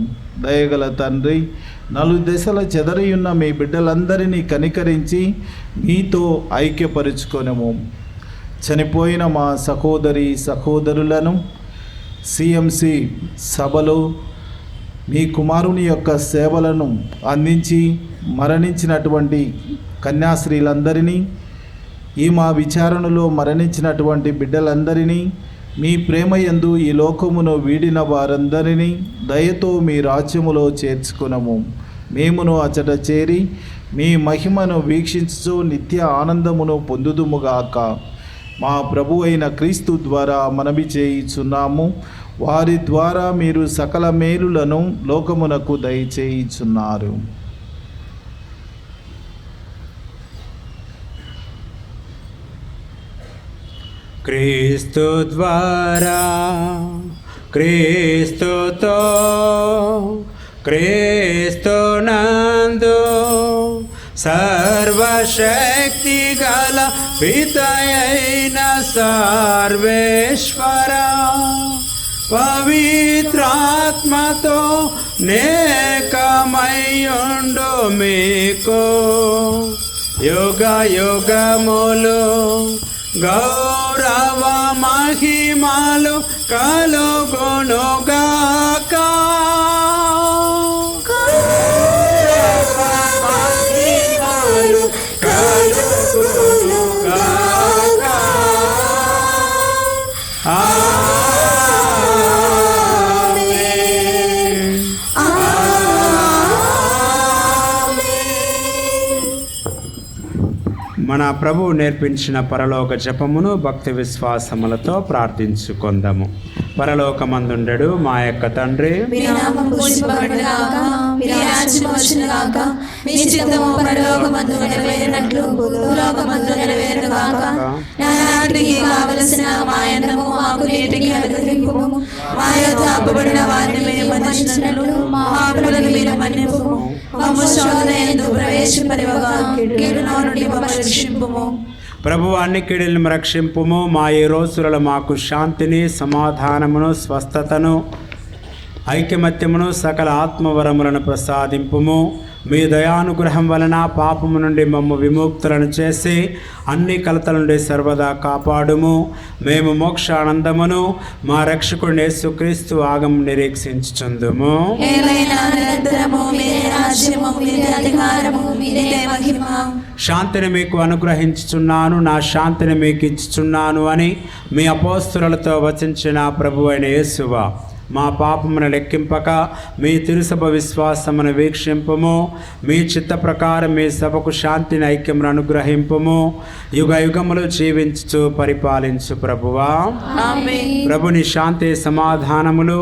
దయగల తండ్రి, నలుదెసల చెదరియున్న మీ బిడ్డలందరినీ కనికరించి మీతో ఐక్యపరుచుకొనము. చనిపోయిన మా సహోదరి సహోదరులను సిఎంసి సభలో మీ కుమారుని యొక్క సేవలను అందించి మరణించినటువంటి కన్యాశ్రీలందరినీ, ఈ మా విచారణలో మరణించినటువంటి బిడ్డలందరినీ, మీ ప్రేమయందు ఈ లోకమును వీడిన వారందరినీ దయతో మీ రాజ్యములో చేర్చుకునము. మేమును అచట చేరి మీ మహిమను వీక్షించుచు నిత్య ఆనందమును పొందుదుముగాక. మా ప్రభు అయిన క్రీస్తు ద్వారా మనవి చేయుచున్నాము. వారి ద్వారా మీరు సకల మేలులను లోకమునకు దయచేయుచున్నారు. క్రీస్తు ద్వారా, క్రీస్తుతో, క్రీస్తునందు సర్వశక్తి గల పితయైన సర్వేశ్వర పవిత్రాత్మతో నేకమయ్యుండు మీకు యుగ యుగములు గౌరవ మహిమలు కలుగునుగాక. మన ప్రభువు నేర్పించిన పరలోక జపమును భక్తి విశ్వాసములతో ప్రార్థించుకొందాము. పరలోకమందుండెడు మా యొక్క తండ్రి, మీ నామము పూజింపబడుగాక, మీ రాజ్యము వచ్చునుగాక, మీ చిత్తము పరలోకమందు నెరవేరినట్లు భూలోకమందు నెరవేరుగాక. నానాటికి కావలసిన మా అన్నము మాకు నేటికి అనుగ్రహింపుము. మా యొద్ద అప్పబడిన వారిని మేము మన్నించినట్లు మా పాపములను మీరు మన్నింపుము. మమ్ము శోధన యందు ప్రవేశింపనివ్వగా కీడులో నుండి మమ్మల్ని రక్షింపుము. ప్రభువు అన్ని కీడులను రక్షింపుము. మా ఈ రోజులలో మాకు శాంతిని, సమాధానమును, స్వస్థతను, ఐకమత్యమును, సకల ఆత్మవరములను ప్రసాదింపుము. మీ దయానుగ్రహం వలన పాపము నుండి మమ్ము విముక్తులను చేసి అన్ని కలతల నుండి సర్వదా కాపాడుము. మేము మోక్షానందమును మా రక్షకుడు యేసుక్రీస్తు ఆగమం నిరీక్షించుచుందుము. శాంతిని మీకు అనుగ్రహించుచున్నాను, నా శాంతిని మీకు ఇచ్చుచున్నాను అని మీ అపోస్తలులతో వచించిన ప్రభు అయిన యేసువా, మా పాపమును లెక్కింపక మీ తిరుసభ విశ్వాసమును వీక్షింపుము. మీ చిత్త ప్రకారం మీ సభకు శాంతిని, ఐక్యమును అనుగ్రహింపుము. యుగ యుగములు జీవించు పరిపాలించు ప్రభువా. ప్రభుని శాంతి సమాధానములు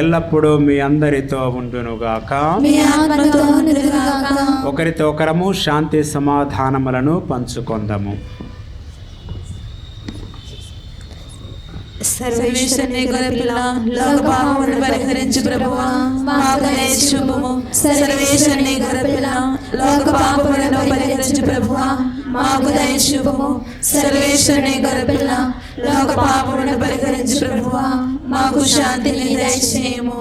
ఎల్లప్పుడూ మీ అందరితో ఉండునుగాక. ఒకరితో ఒకరము శాంతి సమాధానములను పంచుకొందము. సర్వేశ్వరుని గొర్రెపిల్ల లోక పాపములను పరిహరించు ప్రభువా, మాకు దయ చూపుము. సర్వేశ్వరుని గొర్రెపిల్ల లోక పాపములను పరిహరించు ప్రభువా, మాకు దయ చూపుము. సర్వేశ్వరుని గొర్రెపిల్ల లోక పాపములను పరిహరించు ప్రభువా, మాకు శాంతిని దయచేయము.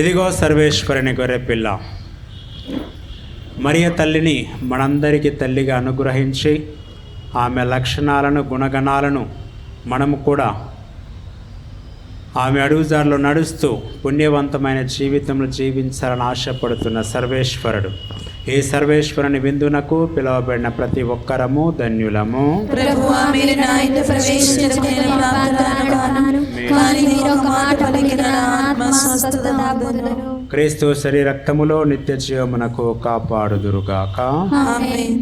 ఇదిగో సర్వేశ్వరుని గొర్రెపిల్ల, మరియ తల్లిని మనందరికీ తల్లిగా అనుగ్రహించి ఆమె లక్షణాలను, గుణగణాలను మనము కూడా ఆమె అడుగుజాడలో నడుస్తూ పుణ్యవంతమైన జీవితంలో జీవించాలని ఆశపడుతున్న సర్వేశ్వరుడు, ఈ సర్వేశ్వరుని విందునకు పిలువబడిన ప్రతి ఒక్కరము ధన్యులము. ప్రభువా, మీరు నా ఇంట ప్రవేశించడం నేను ప్రార్థనను కాను, కానీ మీరు ఒక మాట పలికిన నా ఆత్మ స్వస్థత పొందును. క్రీస్తు శరీర రక్తములో నిత్య జీవమునకు కాపాడుదురుగాక. ఆమేన్.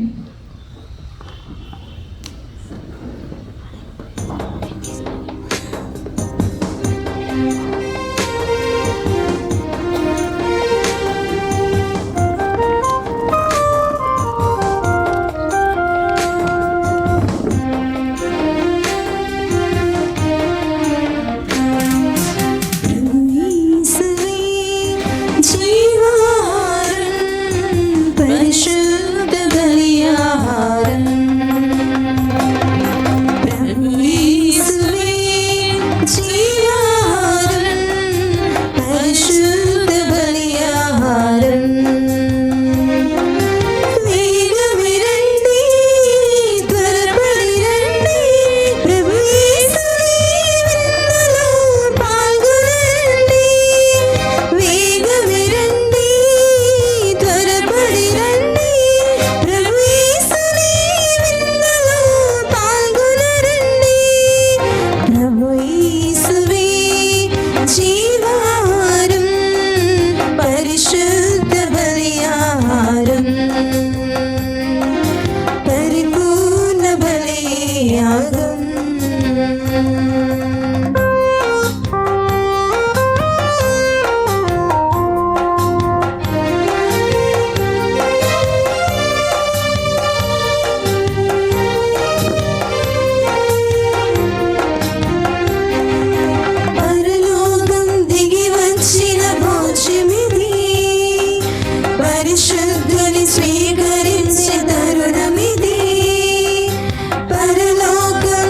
పరిశుద్ధ బలియాహారం ప్రభు యేసువే జీవాహారం పరిశుద్ధ బలియాహారం వేగమే రండి త్వరపడి రండి ప్రభు యేసువే విందులో పాల్గొనండి వేగమే రండి త్వరపడి రండి ప్రభు యేసువే విందులో పాల్గొనండి ప్రభు యేసువే జీవాహారం పరిశుద్ధ బలియాహారం పరిపూర్ణ బలియాగం పరలోకం దిగి వచ్చిన భోజ్యమిది పరిశుద్ధుని స్వీకరించే తరుణమిది పరలోకం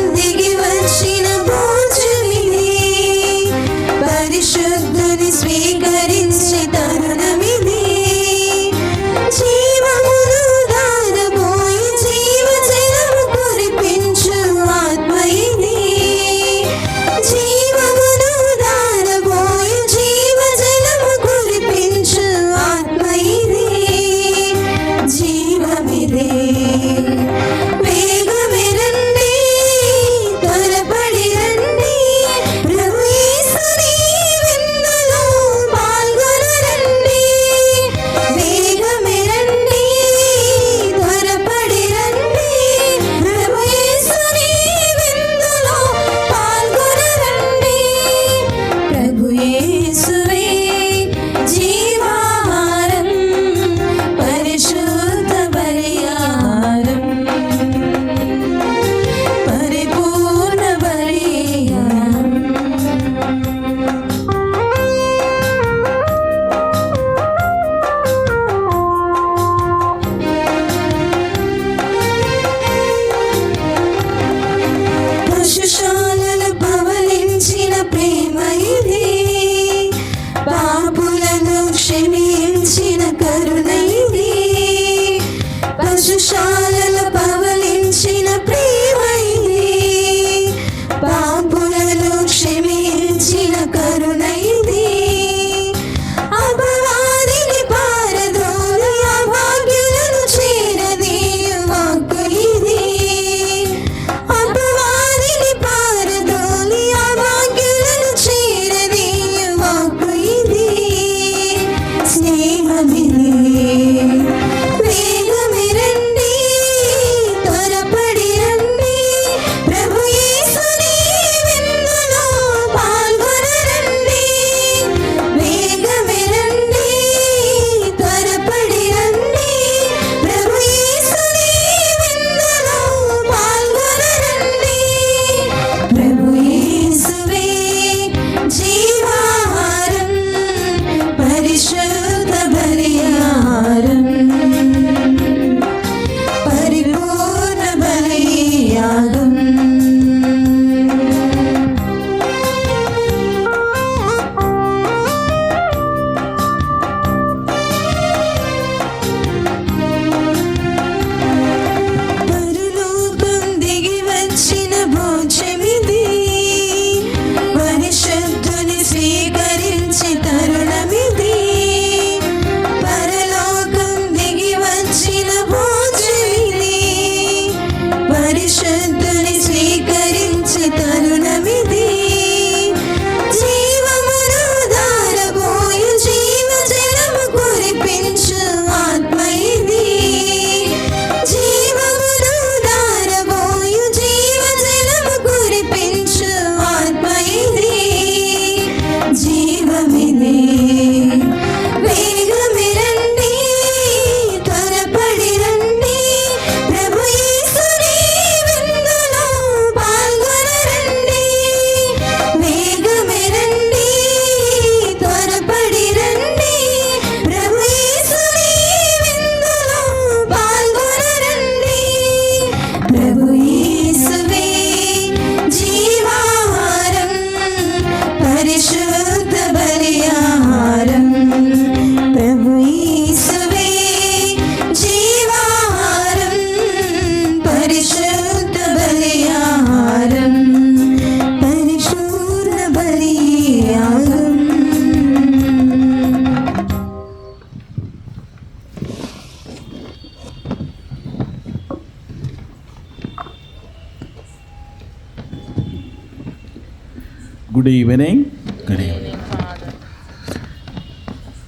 గుడ్ ఈవినింగ్.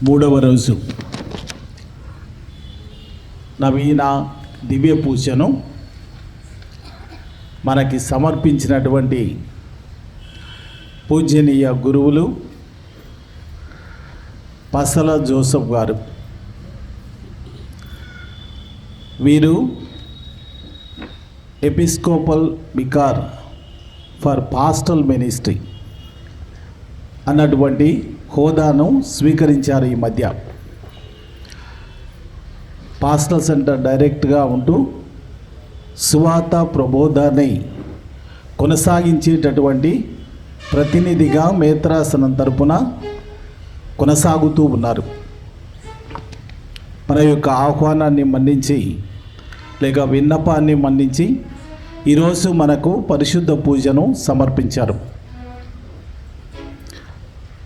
మూడవ రోజు నవీన దివ్య పూజను మనకి సమర్పించినటువంటి పూజనీయ గురువులు పసల జోసఫ్ గారు. వీరు ఎపిస్కోపల్ వికార్ ఫర్ పాస్టల్ మినిస్ట్రీ అన్నటువంటి హోదాను స్వీకరించారు. ఈ మధ్య పాస్టల్ సెంటర్ డైరెక్ట్గా ఉంటూ సువార్త ప్రబోధాన్ని కొనసాగించేటటువంటి ప్రతినిధిగా మేత్రాసనం తరపున కొనసాగుతూ ఉన్నారు. మన యొక్క ఆహ్వానాన్ని మన్నించి లేక విన్నపాన్ని మన్నించి ఈరోజు మనకు పరిశుద్ధ పూజను సమర్పించారు.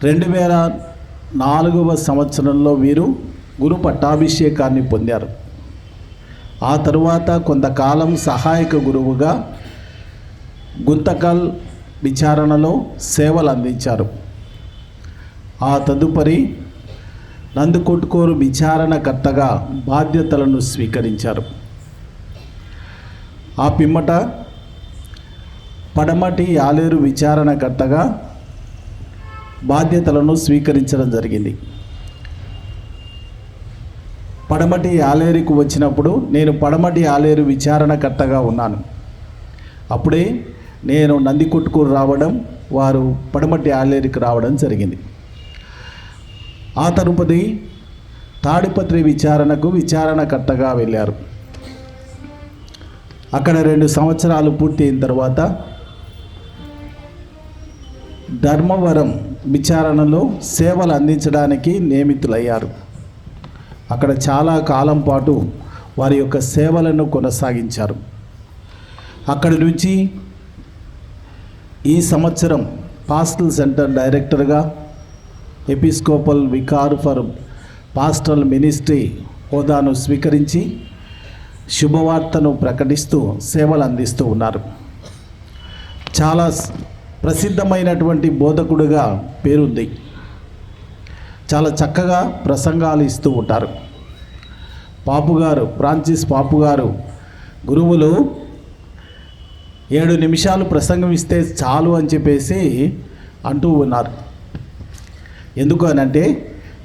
2004వ సంవత్సరంలో వీరు గురు పట్టాభిషేకాన్ని పొందారు. ఆ తరువాత కొంతకాలం సహాయక గురువుగా గుంతకల్ విచారణలో సేవలు అందించారు. ఆ తదుపరి నందుకొట్కూరు విచారణకర్తగా బాధ్యతలను స్వీకరించారు. ఆ పిమ్మట పడమటి ఆలేరు విచారణకర్తగా బాధ్యతలను స్వీకరించడం జరిగింది. పడమటి ఆలేరుకు వచ్చినప్పుడు నేను పడమటి ఆలేరు విచారణకర్తగా ఉన్నాను. అప్పుడే నేను నందికొట్కూరు రావడం, వారు పడమటి ఆలేరుకు రావడం జరిగింది. ఆ తరుపతి తాడిపత్రి విచారణకు విచారణకర్తగా వెళ్ళారు. అక్కడ 2 సంవత్సరాలు పూర్తి అయిన తర్వాత ధర్మవరం విచారణలో సేవలు అందించడానికి నియమితులయ్యారు. అక్కడ చాలా కాలం పాటు వారి యొక్క సేవలను కొనసాగించారు. అక్కడి నుంచి ఈ సంవత్సరం పాస్టల్ సెంటర్ డైరెక్టర్గా ఎపిస్కోపల్ వికార్ ఫర్ పాస్టల్ మినిస్ట్రీ హోదాను స్వీకరించి శుభవార్తను ప్రకటిస్తూ సేవలు అందిస్తూ ఉన్నారు. చాలా ప్రసిద్ధమైనటువంటి బోధకుడిగా పేరుంది. చాలా చక్కగా ప్రసంగాలు ఇస్తూ ఉంటారు. పాపుగారు, ఫ్రాన్సిస్ పాపుగారు గురువులు 7 నిమిషాలు ప్రసంగం ఇస్తే చాలు అని చెప్పేసి అంటూ ఉన్నారు. ఎందుకు అనంటే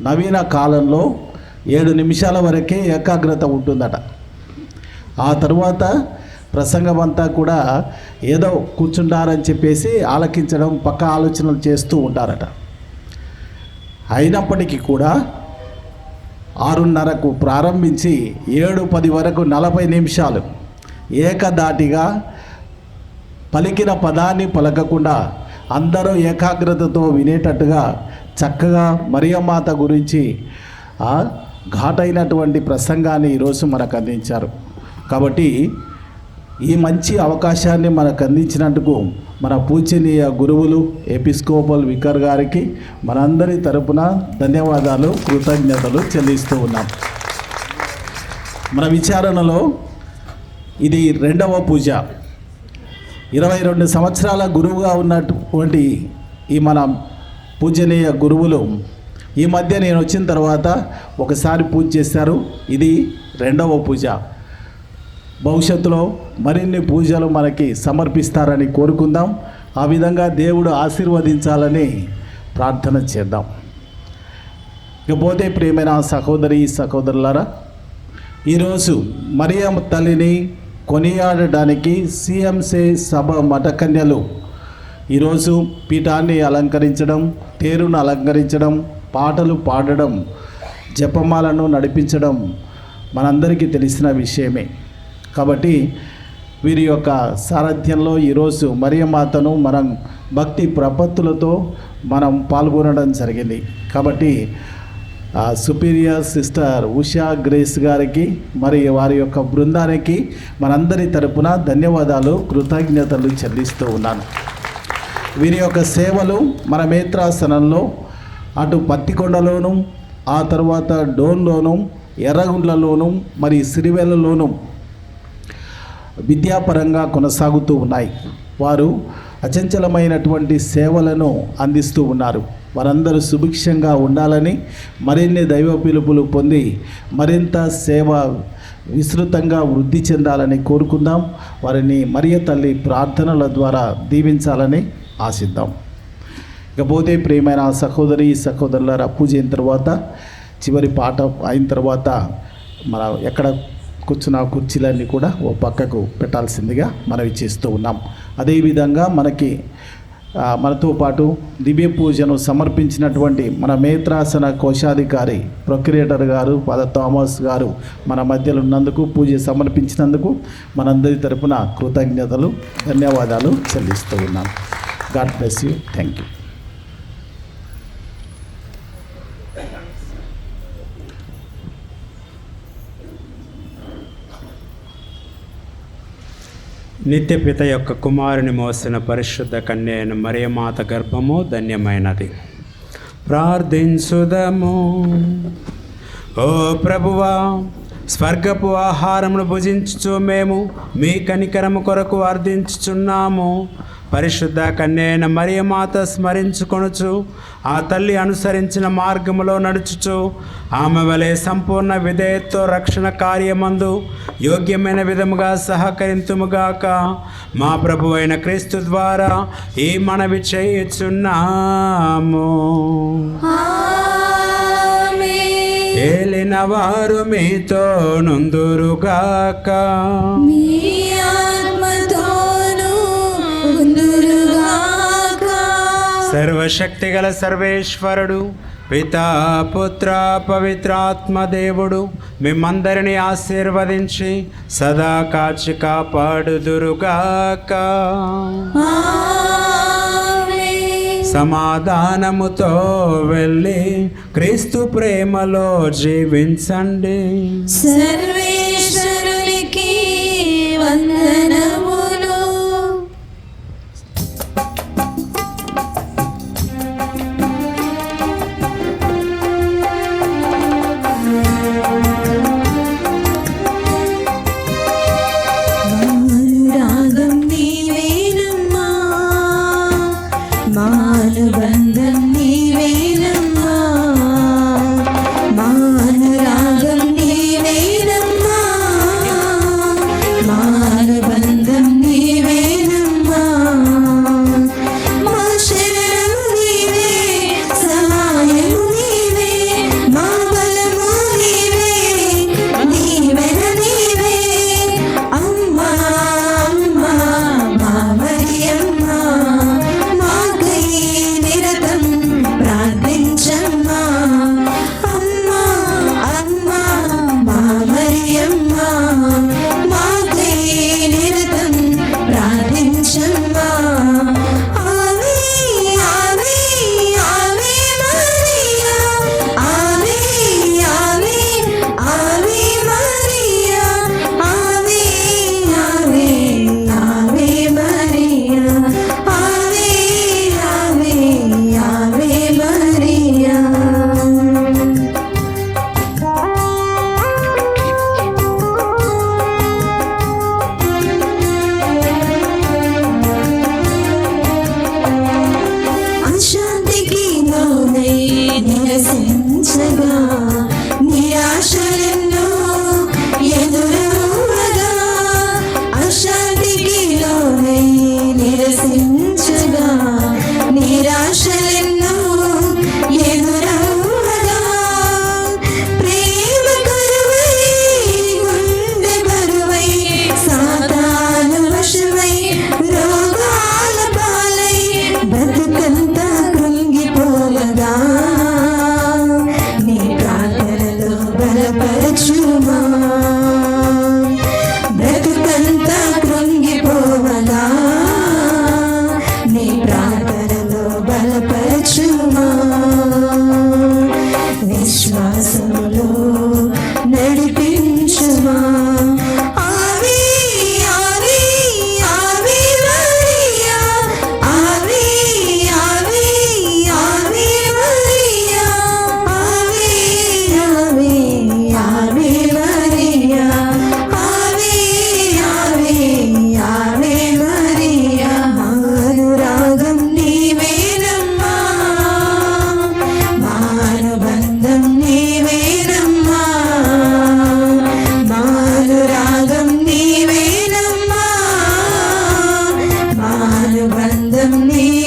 నవీన కాలంలో 7 నిమిషాల వరకే ఏకాగ్రత ఉంటుందట. ఆ తరువాత ప్రసంగం అంతా కూడా ఏదో కూర్చుంటారని చెప్పేసి ఆలకించడం, పక్క ఆలోచనలు చేస్తూ ఉంటారట. అయినప్పటికీ కూడా 6:30కు ప్రారంభించి 7:10 వరకు 40 నిమిషాలు ఏకధాటిగా పలికిన పదాన్ని పలకకుండా అందరూ ఏకాగ్రతతో వినేటట్టుగా చక్కగా మరియమాత గురించి ఘాటైనటువంటి ప్రసంగాన్ని ఈరోజు మనకు అందించారు. కాబట్టి ఈ మంచి అవకాశాన్ని మనకు అందించినందుకు మన పూజనీయ గురువులు ఎపిస్కోపల్ వికార్ గారికి మనందరి తరపున ధన్యవాదాలు, కృతజ్ఞతలు చెల్లిస్తూ ఉన్నాం. మన విచారణలో ఇది 2వ పూజ. 22 సంవత్సరాల గురువుగా ఉన్నటువంటి ఈ మన పూజనీయ గురువులు ఈ మధ్య నేను వచ్చిన తర్వాత ఒకసారి పూజ చేశారు. ఇది 2వ పూజ. భవిష్యత్తులో మరిన్ని పూజలు మనకి సమర్పిస్తారని కోరుకుందాం. ఆ విధంగా దేవుడు ఆశీర్వదించాలని ప్రార్థన చేద్దాం. ఇకపోతే ప్రియమైన సహోదరి సహోదరులారా, ఈరోజు మరియమ్మ తల్లిని కొనియాడడానికి సిఎంసే సభ మఠకన్యలు ఈరోజు పీఠాన్ని అలంకరించడం, తేరును అలంకరించడం, పాటలు పాడడం, జపమాలను నడిపించడం మనందరికీ తెలిసిన విషయమే. కాబట్టి వీరి యొక్క సారథ్యంలో ఈరోజు మరియమాతను మనం భక్తి ప్రపత్తులతో మనం పాల్గొనడం జరిగింది. కాబట్టి సుపీరియర్ సిస్టర్ ఉషా గ్రేస్ గారికి మరి వారి యొక్క బృందానికి మనందరి తరపున ధన్యవాదాలు, కృతజ్ఞతలు చెల్లిస్తూ ఉన్నాను. వీరి యొక్క సేవలు మన మేత్రాసనంలో అటు పత్తికొండలోను, ఆ తర్వాత డోన్లోను, ఎర్రగుండ్లలోను, మరి సిరివెల్లలోను విద్యాపరంగా కొనసాగుతూ ఉన్నాయి. వారు అచంచలమైనటువంటి సేవలను అందిస్తూ ఉన్నారు. వారందరూ సుభిక్షంగా ఉండాలని, మరిన్ని దైవ పిలుపులు పొంది మరింత సేవ విస్తృతంగా వృద్ధి చెందాలని కోరుకుందాం. వారిని మరియ తల్లి ప్రార్థనల ద్వారా దీవించాలని ఆశిద్దాం. ఇకపోతే ప్రియమైన సహోదరి సహోదరులారా, పూజ అయిన తర్వాత చివరి పాట అయిన తర్వాత మన ఎక్కడ కూర్చున్న కుర్చీలన్నీ కూడా ఓ పక్కకు పెట్టాల్సిందిగా మనవి చేస్తూ ఉన్నాం. అదేవిధంగా మనతో పాటు దివ్య పూజను సమర్పించినటువంటి మన మేత్రాసన కోశాధికారి ప్రొక్యురేటర్ గారు ఫాదర్ థామస్ గారు మన మధ్యలో ఉన్నందుకు, పూజ సమర్పించినందుకు మనందరి తరపున కృతజ్ఞతలు, ధన్యవాదాలు చెల్లిస్తూ ఉన్నాం. God bless you. Thank you. నిత్యపిత యొక్క కుమారుని మోసిన పరిశుద్ధ కన్య అయిన మరియమాత గర్భము ధన్యమైనది. ప్రార్థించుదము. ఓ ప్రభువా, స్వర్గపు ఆహారమును భుజించుచు మేము మీ కనికరము కొరకు అర్థించుచున్నాము. పరిశుద్ధ కన్య అయిన మరియమాత స్మరించుకొనుచు ఆ తల్లి అనుసరించిన మార్గములో నడుచుచు ఆమె వలె సంపూర్ణ విధేయతతో రక్షణ కార్యమందు యోగ్యమైన విధముగా సహకరింతుముగాక. మా ప్రభు అయిన క్రీస్తు ద్వారా ఈ మనవి చేయుచున్నాము. ఏలిన వారు మీతో నుందురుగాక. సర్వశక్తిగల సర్వేశ్వరుడు పితా పుత్ర పవిత్రాత్మ దేవుడు మిమ్మందరినీ ఆశీర్వదించి సదా కాచి కాపాడుదురుగాక. సమాధానముతో వెళ్ళి క్రీస్తు ప్రేమలో జీవించండి. సర్వేశ్వరునికి వందనములు. అనుబంధం నీవే